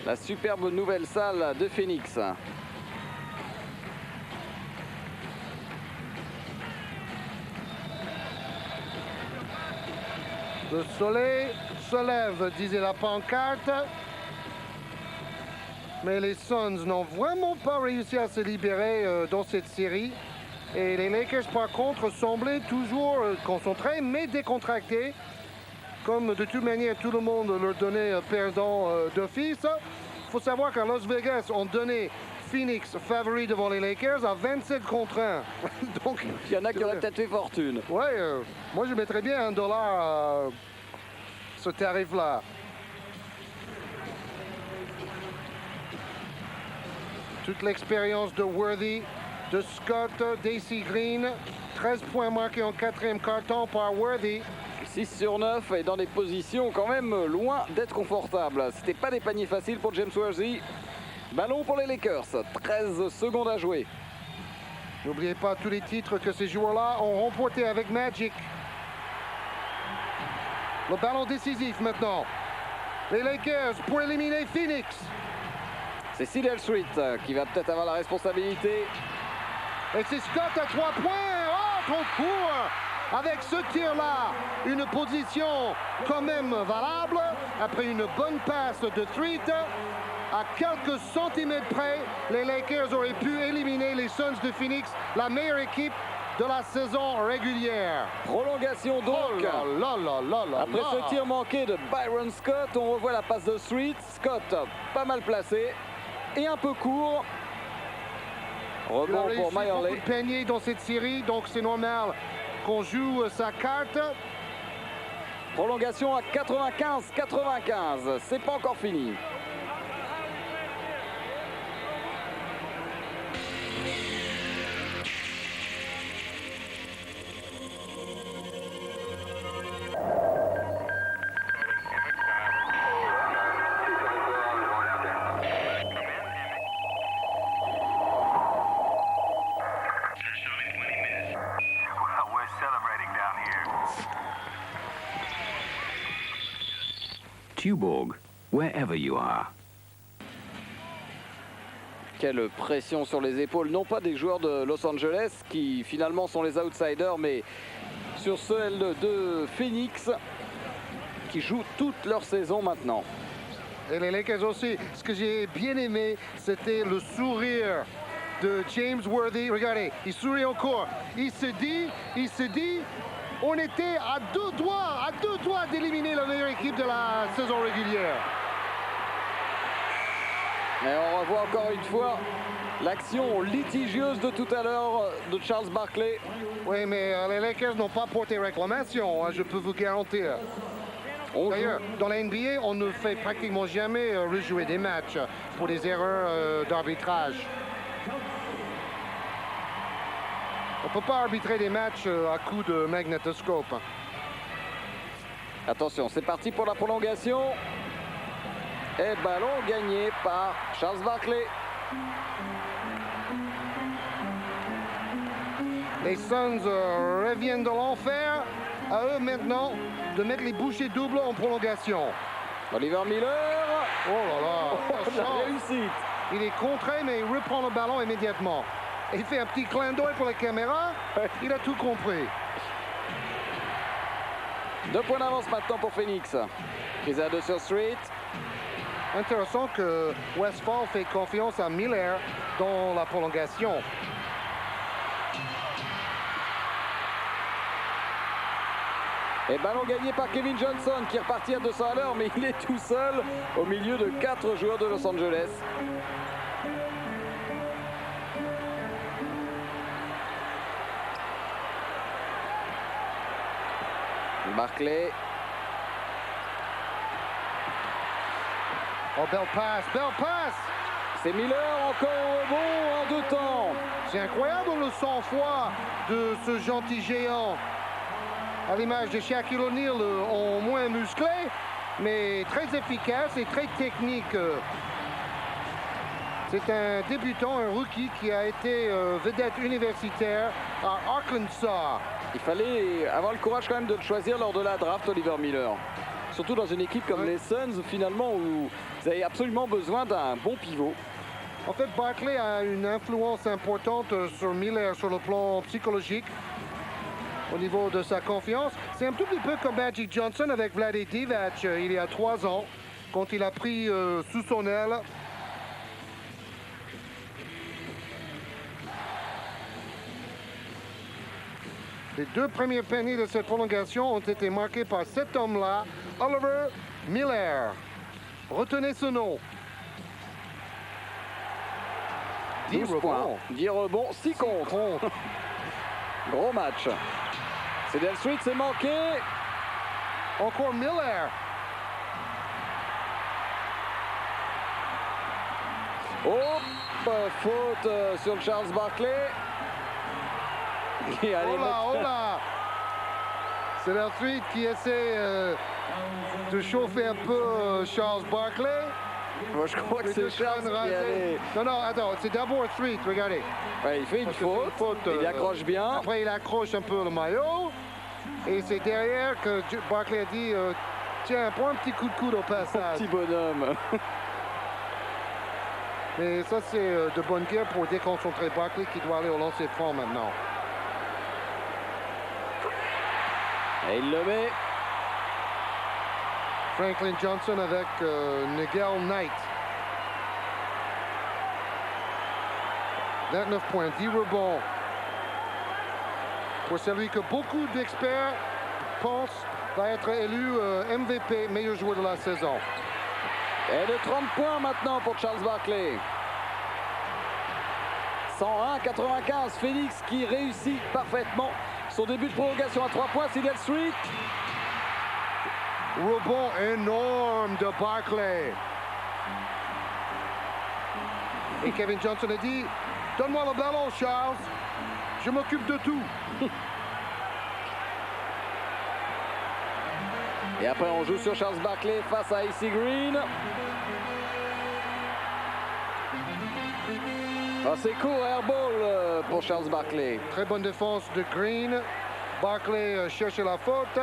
la superbe nouvelle salle de Phoenix. Le soleil se lève, disait la pancarte. Mais les Suns n'ont vraiment pas réussi à se libérer dans cette série. Et les Lakers, par contre, semblaient toujours concentrés, mais décontractés. Comme de toute manière, tout le monde leur donnait perdant d'office. Il faut savoir qu'à Las Vegas, on donnait Phoenix favori devant les Lakers à 27 contre 1. Donc, il y en a qui auraient peut-être fait fortune. Ouais, moi je mettrais bien $1 à ce tarif-là. Toute l'expérience de Worthy, de Scott, d'Acy Green. 13 points marqués en 4e quart-temps par Worthy. 6 sur 9 et dans des positions quand même loin d'être confortables. C'était pas des paniers faciles pour James Worthy. Ballon pour les Lakers, 13 secondes à jouer. N'oubliez pas tous les titres que ces joueurs-là ont remportés avec Magic. Le ballon décisif maintenant. Les Lakers pour éliminer Phoenix. C'est Cedar Street qui va peut-être avoir la responsabilité. Et c'est Scott à 3 points. Oh, trop court. Avec ce tir-là, une position quand même valable. Après une bonne passe de Street, à quelques centimètres près, les Lakers auraient pu éliminer les Suns de Phoenix, la meilleure équipe de la saison régulière. Prolongation donc. Oh là là là là. Après ce tir manqué de Byron Scott, on revoit la passe de Street. Scott pas mal placé et un peu court. Rebond pour Meyerley. Beaucoup de paniers dans cette série, donc c'est normal qu'on joue sa carte. Prolongation à 95-95, c'est pas encore fini. Tuborg, wherever you are. Quelle pression sur les épaules, non pas des joueurs de Los Angeles qui finalement sont les outsiders, mais sur celle de Phoenix qui jouent toute leur saison maintenant. Et les Lakers aussi. Ce que j'ai bien aimé, c'était le sourire de James Worthy. Regardez, il sourit encore. Il se dit, on était à deux doigts d'éliminer la meilleure équipe de la saison régulière. Et on revoit encore une fois l'action litigieuse de tout à l'heure de Charles Barkley. Oui, mais les Lakers n'ont pas porté réclamation, hein, je peux vous garantir. D'ailleurs, dans la NBA, on ne fait pratiquement jamais rejouer des matchs pour des erreurs d'arbitrage. On ne peut pas arbitrer des matchs à coup de magnétoscope. Attention, c'est parti pour la prolongation. Et ballon gagné par Charles Barkley. Les Suns reviennent de l'enfer. À eux maintenant de mettre les bouchées doubles en prolongation. Oliver Miller. Oh là là. La réussite. Il est contré, mais il reprend le ballon immédiatement. Il fait un petit clin d'œil pour la caméra. Il a tout compris. 2 points d'avance maintenant pour Phoenix. Prise à 2 sur Street. Intéressant que Westphal fait confiance à Miller dans la prolongation. Et ballon gagné par Kevin Johnson qui est reparti à 200 à l'heure, mais il est tout seul au milieu de 4 joueurs de Los Angeles. Barkley. Oh, belle passe, belle passe. C'est Miller encore au rebond en 2 temps. C'est incroyable le sang-froid de ce gentil géant. À l'image de Shaquille O'Neal, en moins musclé, mais très efficace et très technique. C'est un débutant, un rookie qui a été vedette universitaire à Arkansas. Il fallait avoir le courage quand même de le choisir lors de la draft, Oliver Miller. Surtout dans une équipe comme les Suns, finalement, où vous avez absolument besoin d'un bon pivot. En fait, Barkley a une influence importante sur Miller sur le plan psychologique, au niveau de sa confiance. C'est un tout petit peu comme Magic Johnson avec Vlade Divac il y a 3 ans, quand il a pris sous son aile. Les 2 premiers paniers de cette prolongation ont été marqués par cet homme-là, Oliver Miller. Retenez ce nom. 10 points, 10 rebonds, 6 contre. Gros match. Sedell Street s'est manqué. Encore Miller. Oh, faute sur Charles Barkley. Oh là. Sedell Street qui essaie de chauffer un peu Charles Barkley. Moi, je crois que c'est Charles qui allait... Non, attends, c'est d'abord Street, regardez. Ouais, il fait une faute, il accroche bien. Après, il accroche un peu le maillot. Et c'est derrière que Barkley a dit, tiens, prends un petit coup de coude au passage. Petit bonhomme. Mais ça, c'est de bonne guerre pour déconcentrer Barkley qui doit aller au lancer franc maintenant. Et il le met. Franklin Johnson avec Nigel Knight. 29 points, 10 rebonds. Pour celui que beaucoup d'experts pensent va être élu MVP, meilleur joueur de la saison. Et de 30 points maintenant pour Charles Barkley. 101-95, Phoenix qui réussit parfaitement son début de prolongation à 3 points, Sedell Street. Rebond énorme de Barkley. Et Kevin Johnson a dit, donne-moi le ballon, Charles. Je m'occupe de tout. Et après, on joue sur Charles Barkley face à AC Green. Oh, c'est court, airball pour Charles Barkley. Très bonne défense de Green. Barkley cherche la faute.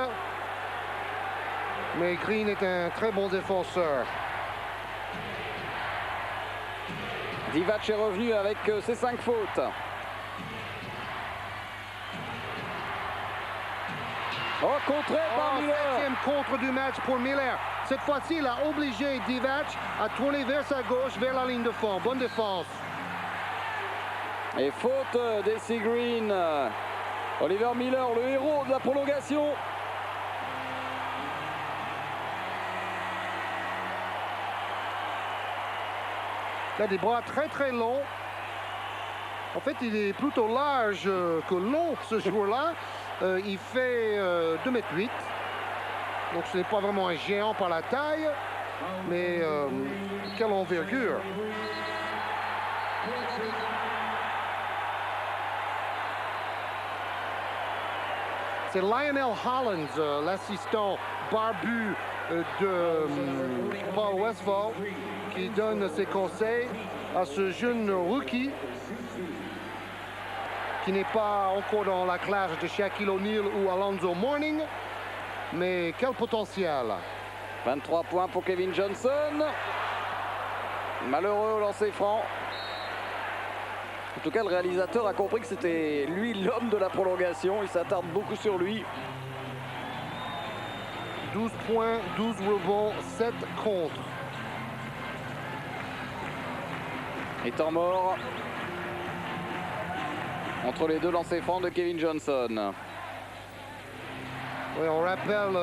Mais Green est un très bon défenseur. Divac est revenu avec ses 5 fautes. Oh, contré par Miller. 7e contre du match pour Miller. Cette fois-ci, il a obligé Divac à tourner vers sa gauche, vers la ligne de fond. Bonne défense. Et faute d'A.C. Green. Oliver Miller, le héros de la prolongation. Il a des bras très très longs. En fait, il est plutôt large que long, ce joueur-là. Il fait 2,8 m. Donc ce n'est pas vraiment un géant par la taille, mais quelle envergure. C'est Lionel Hollins, l'assistant barbu de Paul Westphal, qui donne ses conseils à ce jeune rookie qui n'est pas encore dans la classe de Shaquille O'Neal ou Alonzo Mourning, mais quel potentiel. 23 points pour Kevin Johnson. Malheureux au lancer franc. En tout cas, le réalisateur a compris que c'était lui l'homme de la prolongation. Il s'attarde beaucoup sur lui. 12 points, 12 rebonds, 7 contre. Et temps mort entre les deux lancers francs de Kevin Johnson. Oui, on rappelle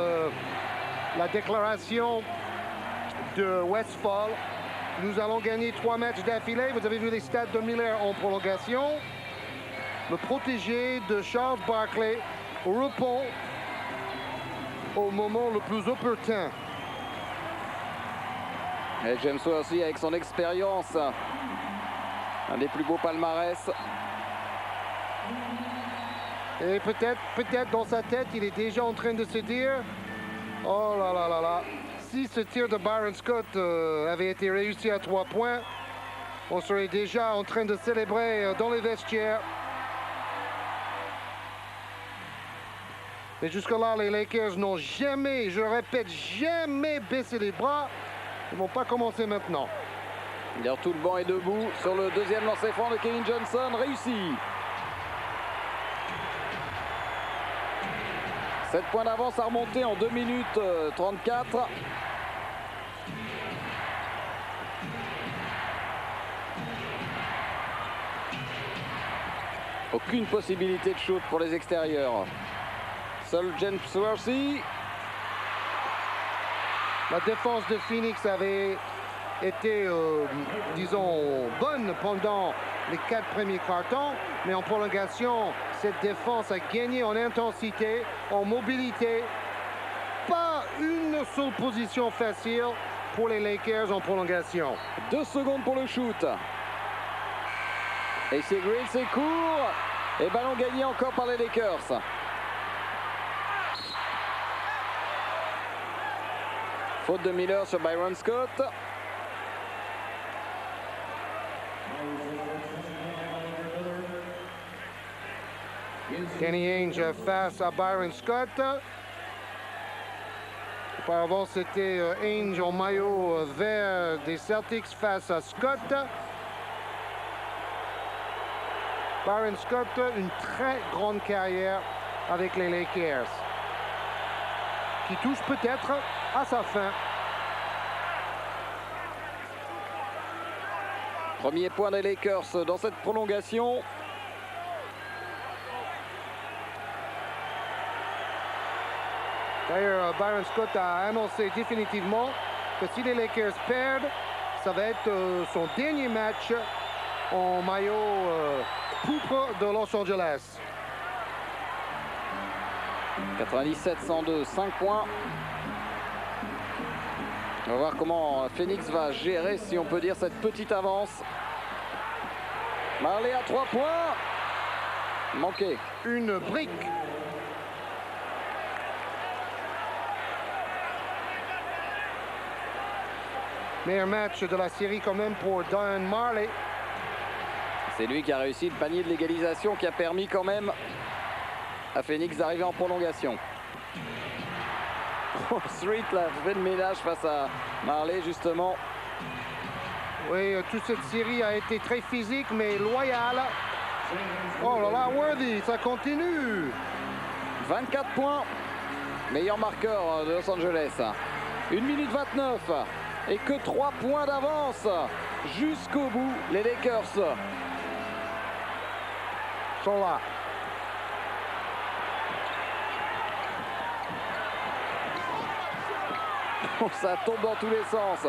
la déclaration de Westphal. Nous allons gagner 3 matchs d'affilée. Vous avez vu les stats de Miller en prolongation. Le protégé de Charles Barkley répond au moment le plus opportun. Et James Worthy avec son expérience, un des plus beaux palmarès. Et peut-être dans sa tête, il est déjà en train de se dire, oh là là là là, si ce tir de Byron Scott avait été réussi à 3 points, on serait déjà en train de célébrer dans les vestiaires. Mais jusque-là, les Lakers n'ont jamais, je répète, jamais baissé les bras. Ils ne vont pas commencer maintenant. D'ailleurs, tout le banc est debout sur le deuxième lancer franc de Kevin Johnson, réussi. 7 points d'avance à remonter en 2 minutes 34. Aucune possibilité de shoot pour les extérieurs. Seul James Worthy. La défense de Phoenix avait été, disons, bonne pendant les 4 premiers quarts-temps, mais en prolongation, cette défense a gagné en intensité, en mobilité. Pas une seule position facile pour les Lakers en prolongation. 2 secondes pour le shoot. Et c'est Green, c'est court. Et ballon gagné encore par les Lakers. Faute de Miller sur Byron Scott. Danny Ainge face à Byron Scott. Auparavant, c'était Ainge en maillot vert des Celtics face à Scott. Byron Scott, une très grande carrière avec les Lakers, qui touche peut-être à sa fin. Premier point des Lakers dans cette prolongation. D'ailleurs, Byron Scott a annoncé définitivement que si les Lakers perdent, ça va être son dernier match en maillot pourpre de Los Angeles. 97-102, 5 points. On va voir comment Phoenix va gérer, si on peut dire, cette petite avance. Marley à 3 points. Manqué. Une brique. Meilleur match de la série quand même pour Don Marley. C'est lui qui a réussi le panier de l'égalisation qui a permis quand même à Phoenix d'arriver en prolongation. Street là, fait le ménage face à Marley justement. Oui, toute cette série a été très physique mais loyale. Oh là là, Worthy, ça continue. 24 points. Meilleur marqueur de Los Angeles. 1 minute 29. Et que 3 points d'avance jusqu'au bout. Les Lakers sont là. Ça tombe dans tous les sens.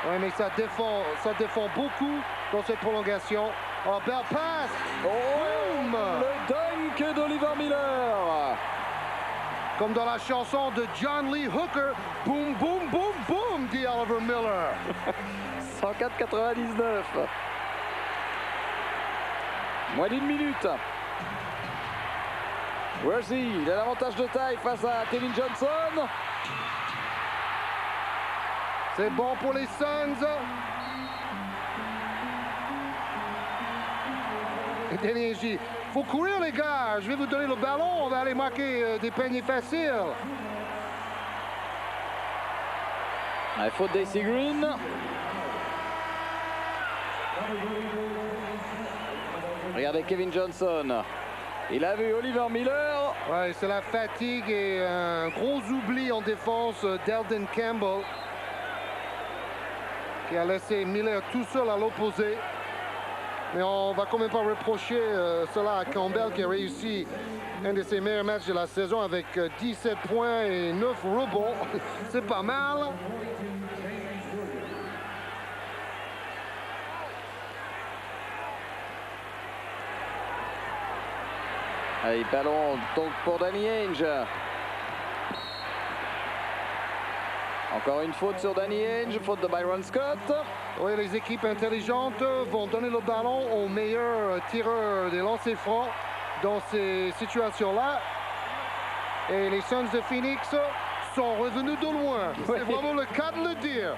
Oui, mais ça défend beaucoup dans cette prolongation. Oh, belle passe. Oh, boom. Le dunk d'Oliver Miller. Comme dans la chanson de John Lee Hooker. Boom, boom, boom, boom, dit Oliver Miller. 104-99. Moins d'1 minute. Worthy, il a l'avantage de taille face à Kevin Johnson. C'est bon pour les Suns. Et Danny Ainge, faut courir les gars. Je vais vous donner le ballon. On va aller marquer des paniers faciles. Il faut Daisy Green. Regardez Kevin Johnson. Il a vu Oliver Miller. Ouais, c'est la fatigue et un gros oubli en défense d'Elden Campbell, qui a laissé Miller tout seul à l'opposé. Mais on va quand même pas reprocher cela à Campbell, qui a réussi un de ses meilleurs matchs de la saison avec 17 points et 9 rebonds. C'est pas mal. Allez, ballon donc pour Danny Ainge. Encore une faute sur Danny Ainge, faute de Byron Scott. Oui, les équipes intelligentes vont donner le ballon au meilleur tireur des lancers francs dans ces situations-là. Et les Suns de Phoenix sont revenus de loin. C'est vraiment le cas de le dire.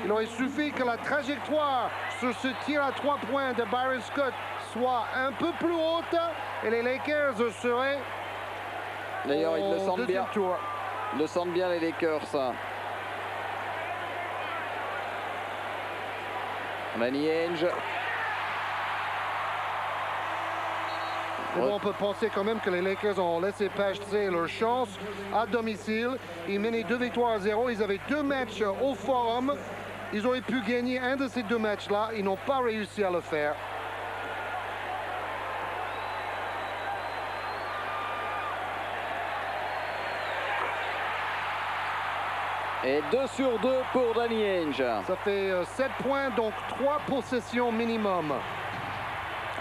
Il aurait suffi que la trajectoire sur ce tir à 3 points de Byron Scott soit un peu plus haute et les Lakers seraient D'ailleurs, ils le sentent bien. Tour. Ils le sentent bien, les Lakers. Danny Ainge. Bon, on peut penser quand même que les Lakers ont laissé passer leur chance à domicile. Ils menaient 2-0. Ils avaient 2 matchs au Forum. Ils auraient pu gagner un de ces 2 matchs-là. Ils n'ont pas réussi à le faire. Et 2 sur 2 pour Danny Ainge. Ça fait 7 points, donc 3 possessions minimum.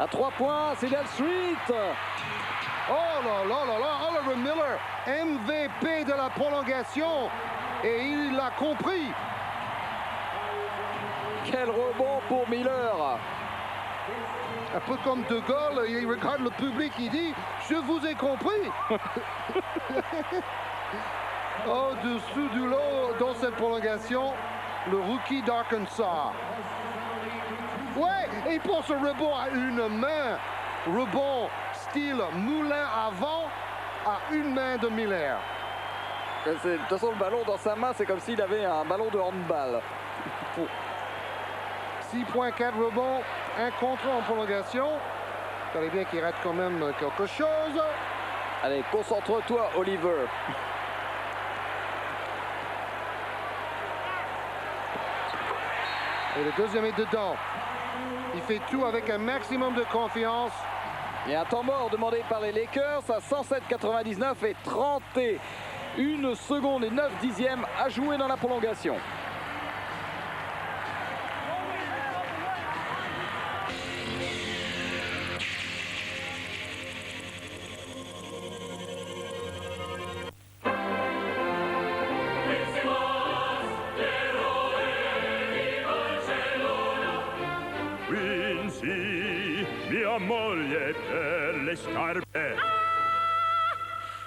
À 3 points, c'est Dale Street. Oh là là là là, Oliver Miller, MVP de la prolongation. Et il l'a compris. Quel rebond pour Miller. Un peu comme De Gaulle, il regarde le public, il dit « Je vous ai compris ». Au-dessous du lot, dans cette prolongation, le rookie d'Arkansas. Ouais, et il pense au rebond à une main. Rebond style moulin avant à une main de Miller. De toute façon, le ballon dans sa main, c'est comme s'il avait un ballon de handball. 6 points, 4 rebonds, 1 contre en prolongation. Il fallait bien qu'il rate quand même quelque chose. Allez, concentre-toi, Oliver. Et le deuxième est dedans. Il fait tout avec un maximum de confiance. Et un temps mort demandé par les Lakers à 107,99 et 31 secondes et 9 dixièmes à jouer dans la prolongation. Mia moglie per le scarpe.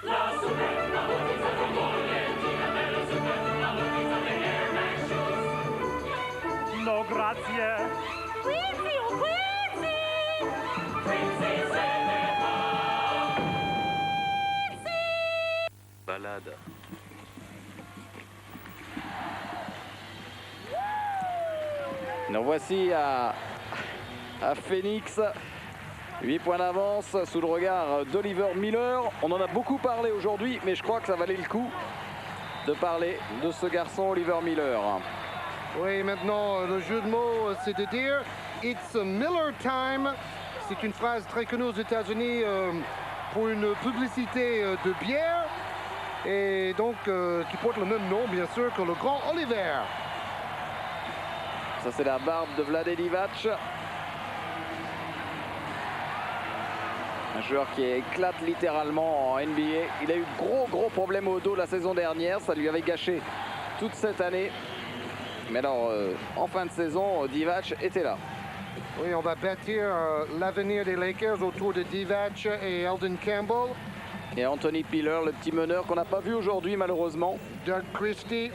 La superba notizia tua moglie, gira bello superba notizia degli Air Max Shoes. No, grazie. Quincy, oh Quincy! Quincy se ne va. Quincy! Balade. Nous voici à Phoenix. 8 points d'avance sous le regard d'Oliver Miller. On en a beaucoup parlé aujourd'hui, mais je crois que ça valait le coup de parler de ce garçon Oliver Miller. Oui, maintenant, le jeu de mots, c'est de dire « It's Miller time ». C'est une phrase très connue aux États-Unis pour une publicité de bière. Et donc, qui porte le même nom, bien sûr, que le grand Oliver. Ça, c'est la barbe de Vlade Divac. Un joueur qui éclate littéralement en NBA. Il a eu gros problème au dos la saison dernière. Ça lui avait gâché toute cette année. Mais alors, en fin de saison, Divac était là. Oui, on va bâtir l'avenir des Lakers autour de Divac et Eldon Campbell. Et Anthony Piller, le petit meneur qu'on n'a pas vu aujourd'hui malheureusement. Doug Christie.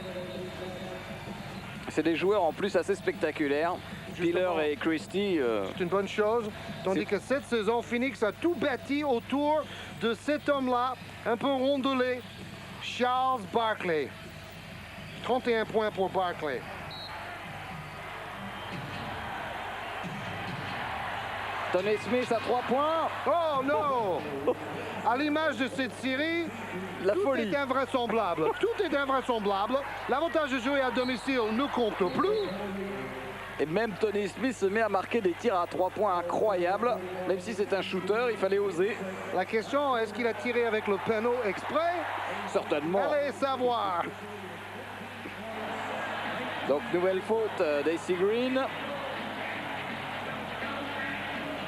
C'est des joueurs en plus assez spectaculaires. Piller et Christie. C'est une bonne chose. Tandis que cette saison, Phoenix a tout bâti autour de cet homme-là, un peu rondelé, Charles Barkley. 31 points pour Barkley. Tony Smith à 3 points. Oh non! À l'image de cette série, la tout folie. Est invraisemblable. Tout est invraisemblable. L'avantage de jouer à domicile ne compte plus. Et même Tony Smith se met à marquer des tirs à 3 points incroyables. Même si c'est un shooter, il fallait oser. La question, est-ce qu'il a tiré avec le panneau exprès? Certainement. Allez savoir. Donc nouvelle faute d'Acy Green.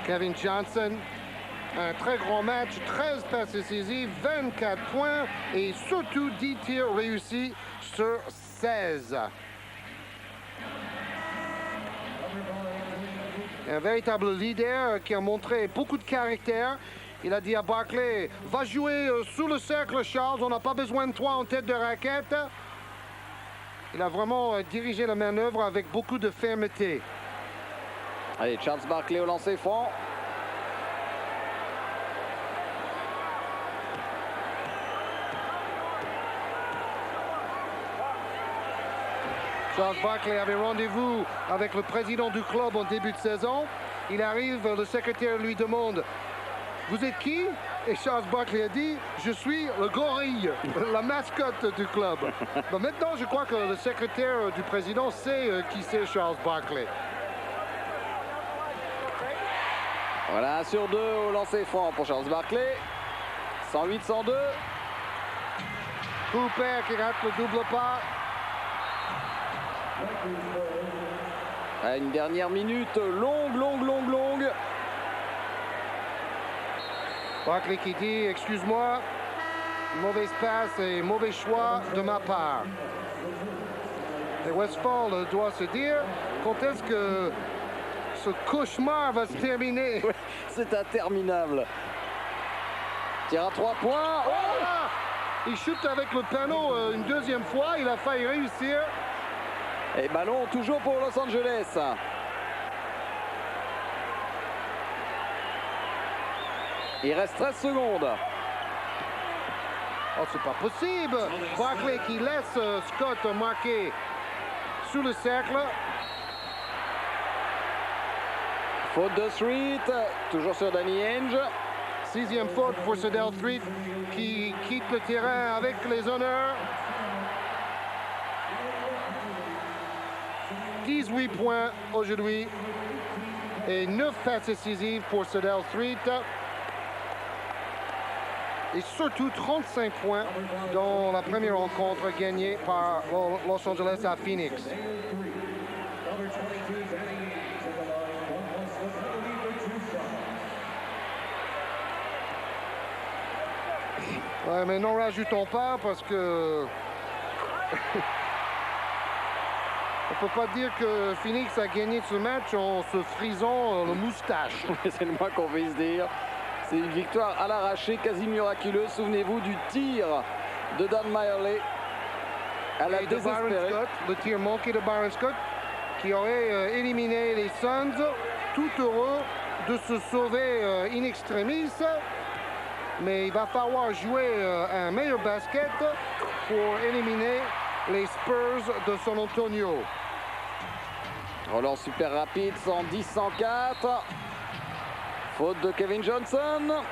Kevin Johnson, un très grand match, 13 passes décisives, 24 points et surtout 10 tirs réussis sur 16. Un véritable leader qui a montré beaucoup de caractère. Il a dit à Barkley, va jouer sous le cercle, Charles, on n'a pas besoin de toi en tête de raquette. Il a vraiment dirigé la manœuvre avec beaucoup de fermeté. Allez, Charles Barkley au lancer franc. Charles Barkley avait rendez-vous avec le président du club en début de saison. Il arrive, le secrétaire lui demande « Vous êtes qui ?» Et Charles Barkley a dit « Je suis le gorille, la mascotte du club. » Maintenant, je crois que le secrétaire du président sait qui c'est Charles Barkley. Voilà, 1 sur 2 au lancer franc pour Charles Barkley. 108-102. Cooper qui rate le double pas. Une dernière minute longue. Barkley qui dit, excuse-moi, mauvaise passe et mauvais choix de ma part. Et Westphal doit se dire, quand est-ce que ce cauchemar va se terminer? C'est interminable. Tir à 3 points. Oh là! Il chute avec le panneau une deuxième fois, il a failli réussir. Et ballon toujours pour Los Angeles. Il reste 13 secondes. Oh, c'est pas possible. Barkley qui laisse Scott marquer sous le cercle. Faute de Street, toujours sur Danny Ainge. 6e faute pour Sedell Street qui quitte le terrain avec les honneurs. 18 points aujourd'hui et 9 passes décisives pour Sedell Street. Et surtout 35 points dans la première rencontre gagnée par Los Angeles à Phoenix. Ouais, mais n'en rajoutons pas parce que on peut pas dire que Phoenix a gagné ce match en se frisant le moustache. C'est le moins qu'on puisse dire. C'est une victoire à l'arraché, quasi miraculeuse. Souvenez-vous du tir de Dan Majerle à la désespérée. Scott, le tir manqué de Byron Scott qui aurait éliminé les Suns, tout heureux de se sauver in extremis. Mais il va falloir jouer un meilleur basket pour éliminer les Spurs de San Antonio. Relance super rapide, 110-104. Faute de Kevin Johnson.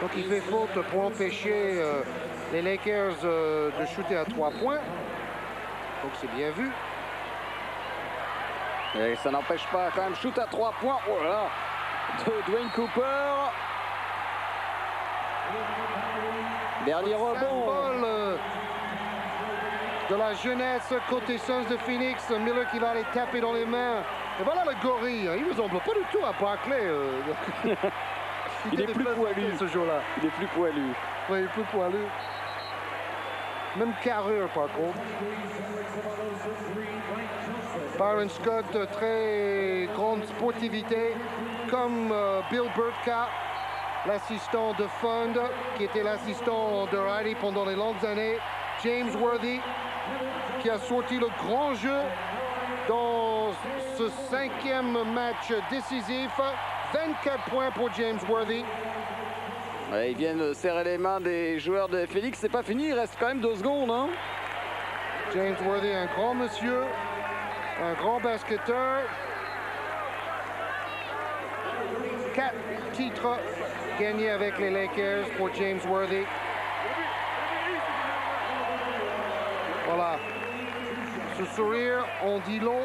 Donc il fait faute pour empêcher les Lakers de shooter à 3 points. Donc c'est bien vu. Et ça n'empêche pas quand même shoot à 3 points. Oh là là, de Dwayne Cooper. Dernier rebond. De la jeunesse côté Suns de Phoenix. Miller qui va les taper dans les mains. Et voilà le gorille. Il ne ressemble pas du tout à Barkley. Il est plus poilu ce jour-là. Il est plus poilu. Oui, il est plus poilu. Même carrure par contre. Byron Scott, très grande sportivité, comme Bill Burtka, l'assistant de Fund, qui était l'assistant de Riley pendant les longues années. James Worthy, qui a sorti le grand jeu dans ce 5e match décisif. 24 points pour James Worthy. Ouais, ils viennent serrer les mains des joueurs de Phoenix. C'est pas fini, il reste quand même 2 secondes. Hein. James Worthy, un grand monsieur, un grand basketteur. 4 titres gagnés avec les Lakers pour James Worthy. Voilà. Ce sourire, on dit long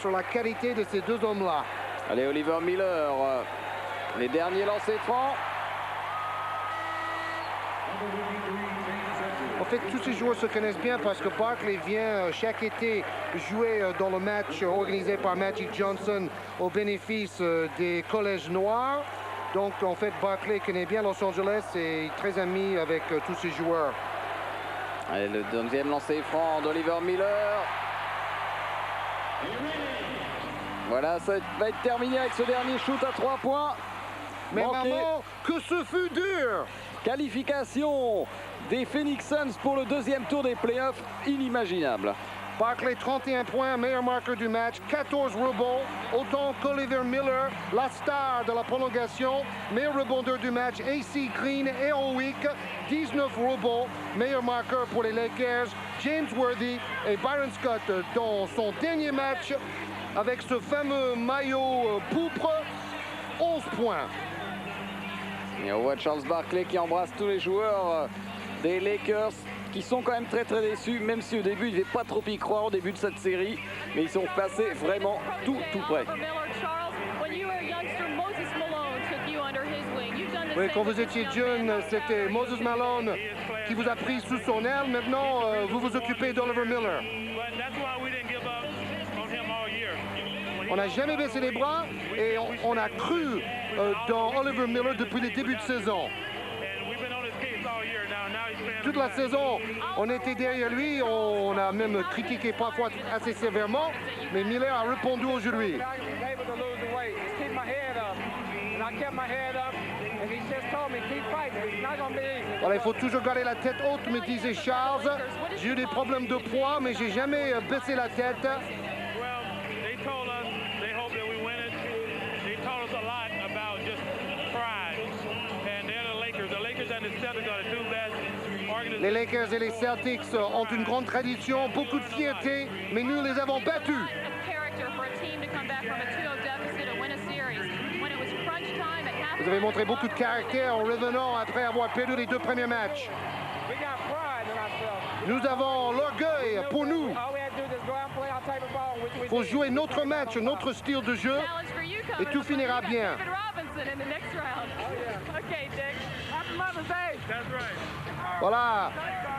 sur la qualité de ces deux hommes-là. Allez, Oliver Miller, les derniers lancers francs. En fait, tous ces joueurs se connaissent bien parce que Barkley vient chaque été jouer dans le match organisé par Magic Johnson au bénéfice des collèges noirs. Donc, en fait, Barkley connaît bien Los Angeles et est très ami avec tous ces joueurs. Allez, le deuxième lancer franc d'Oliver Miller. Voilà, ça va être terminé avec ce dernier shoot à 3 points. Mais maman, que ce fut dur! Qualification des Phoenix Suns pour le deuxième tour des playoffs, inimaginable. Barkley, 31 points, meilleur marqueur du match, 14 rebonds, autant qu'Oliver Miller, la star de la prolongation, meilleur rebondeur du match, AC Green et Owick, 19 rebonds, meilleur marqueur pour les Lakers, James Worthy et Byron Scott dans son dernier match avec ce fameux maillot pourpre, 11 points. Et on voit Charles Barkley qui embrasse tous les joueurs des Lakers qui sont quand même très déçus, même si au début ils ne devaient pas trop y croire au début de cette série, mais ils sont passés vraiment tout près. Oui, quand vous étiez jeune, c'était Moses Malone qui vous a pris sous son aile. Maintenant, vous vous occupez d'Oliver Miller. On n'a jamais baissé les bras et on a cru dans Oliver Miller depuis les débuts de saison. Toute la saison, on était derrière lui, on a même critiqué parfois assez sévèrement, mais Miller a répondu aujourd'hui. Voilà, il faut toujours garder la tête haute, me disait Charles. J'ai eu des problèmes de poids, mais j'ai jamais baissé la tête. Les Lakers et les Celtics ont une grande tradition, beaucoup de fierté, mais nous les avons battus. Vous avez montré beaucoup de caractère en revenant après avoir perdu les 2 premiers matchs. Nous avons l'orgueil pour nous. Il faut jouer notre match, notre style de jeu, et tout finira bien. Voilà,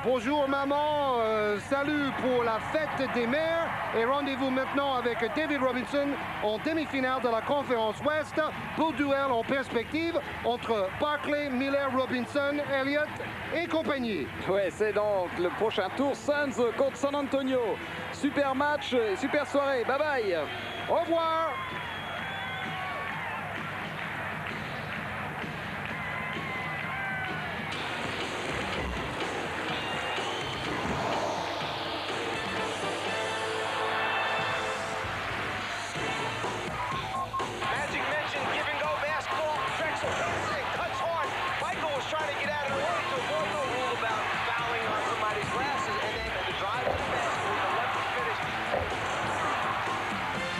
bonjour maman, salut pour la fête des mères et rendez-vous maintenant avec David Robinson en demi-finale de la conférence Ouest. Beau duel en perspective entre Barkley, Miller, Robinson, Elliott et compagnie. Ouais, c'est donc le prochain tour, Suns contre San Antonio. Super match, super soirée, bye bye. Au revoir.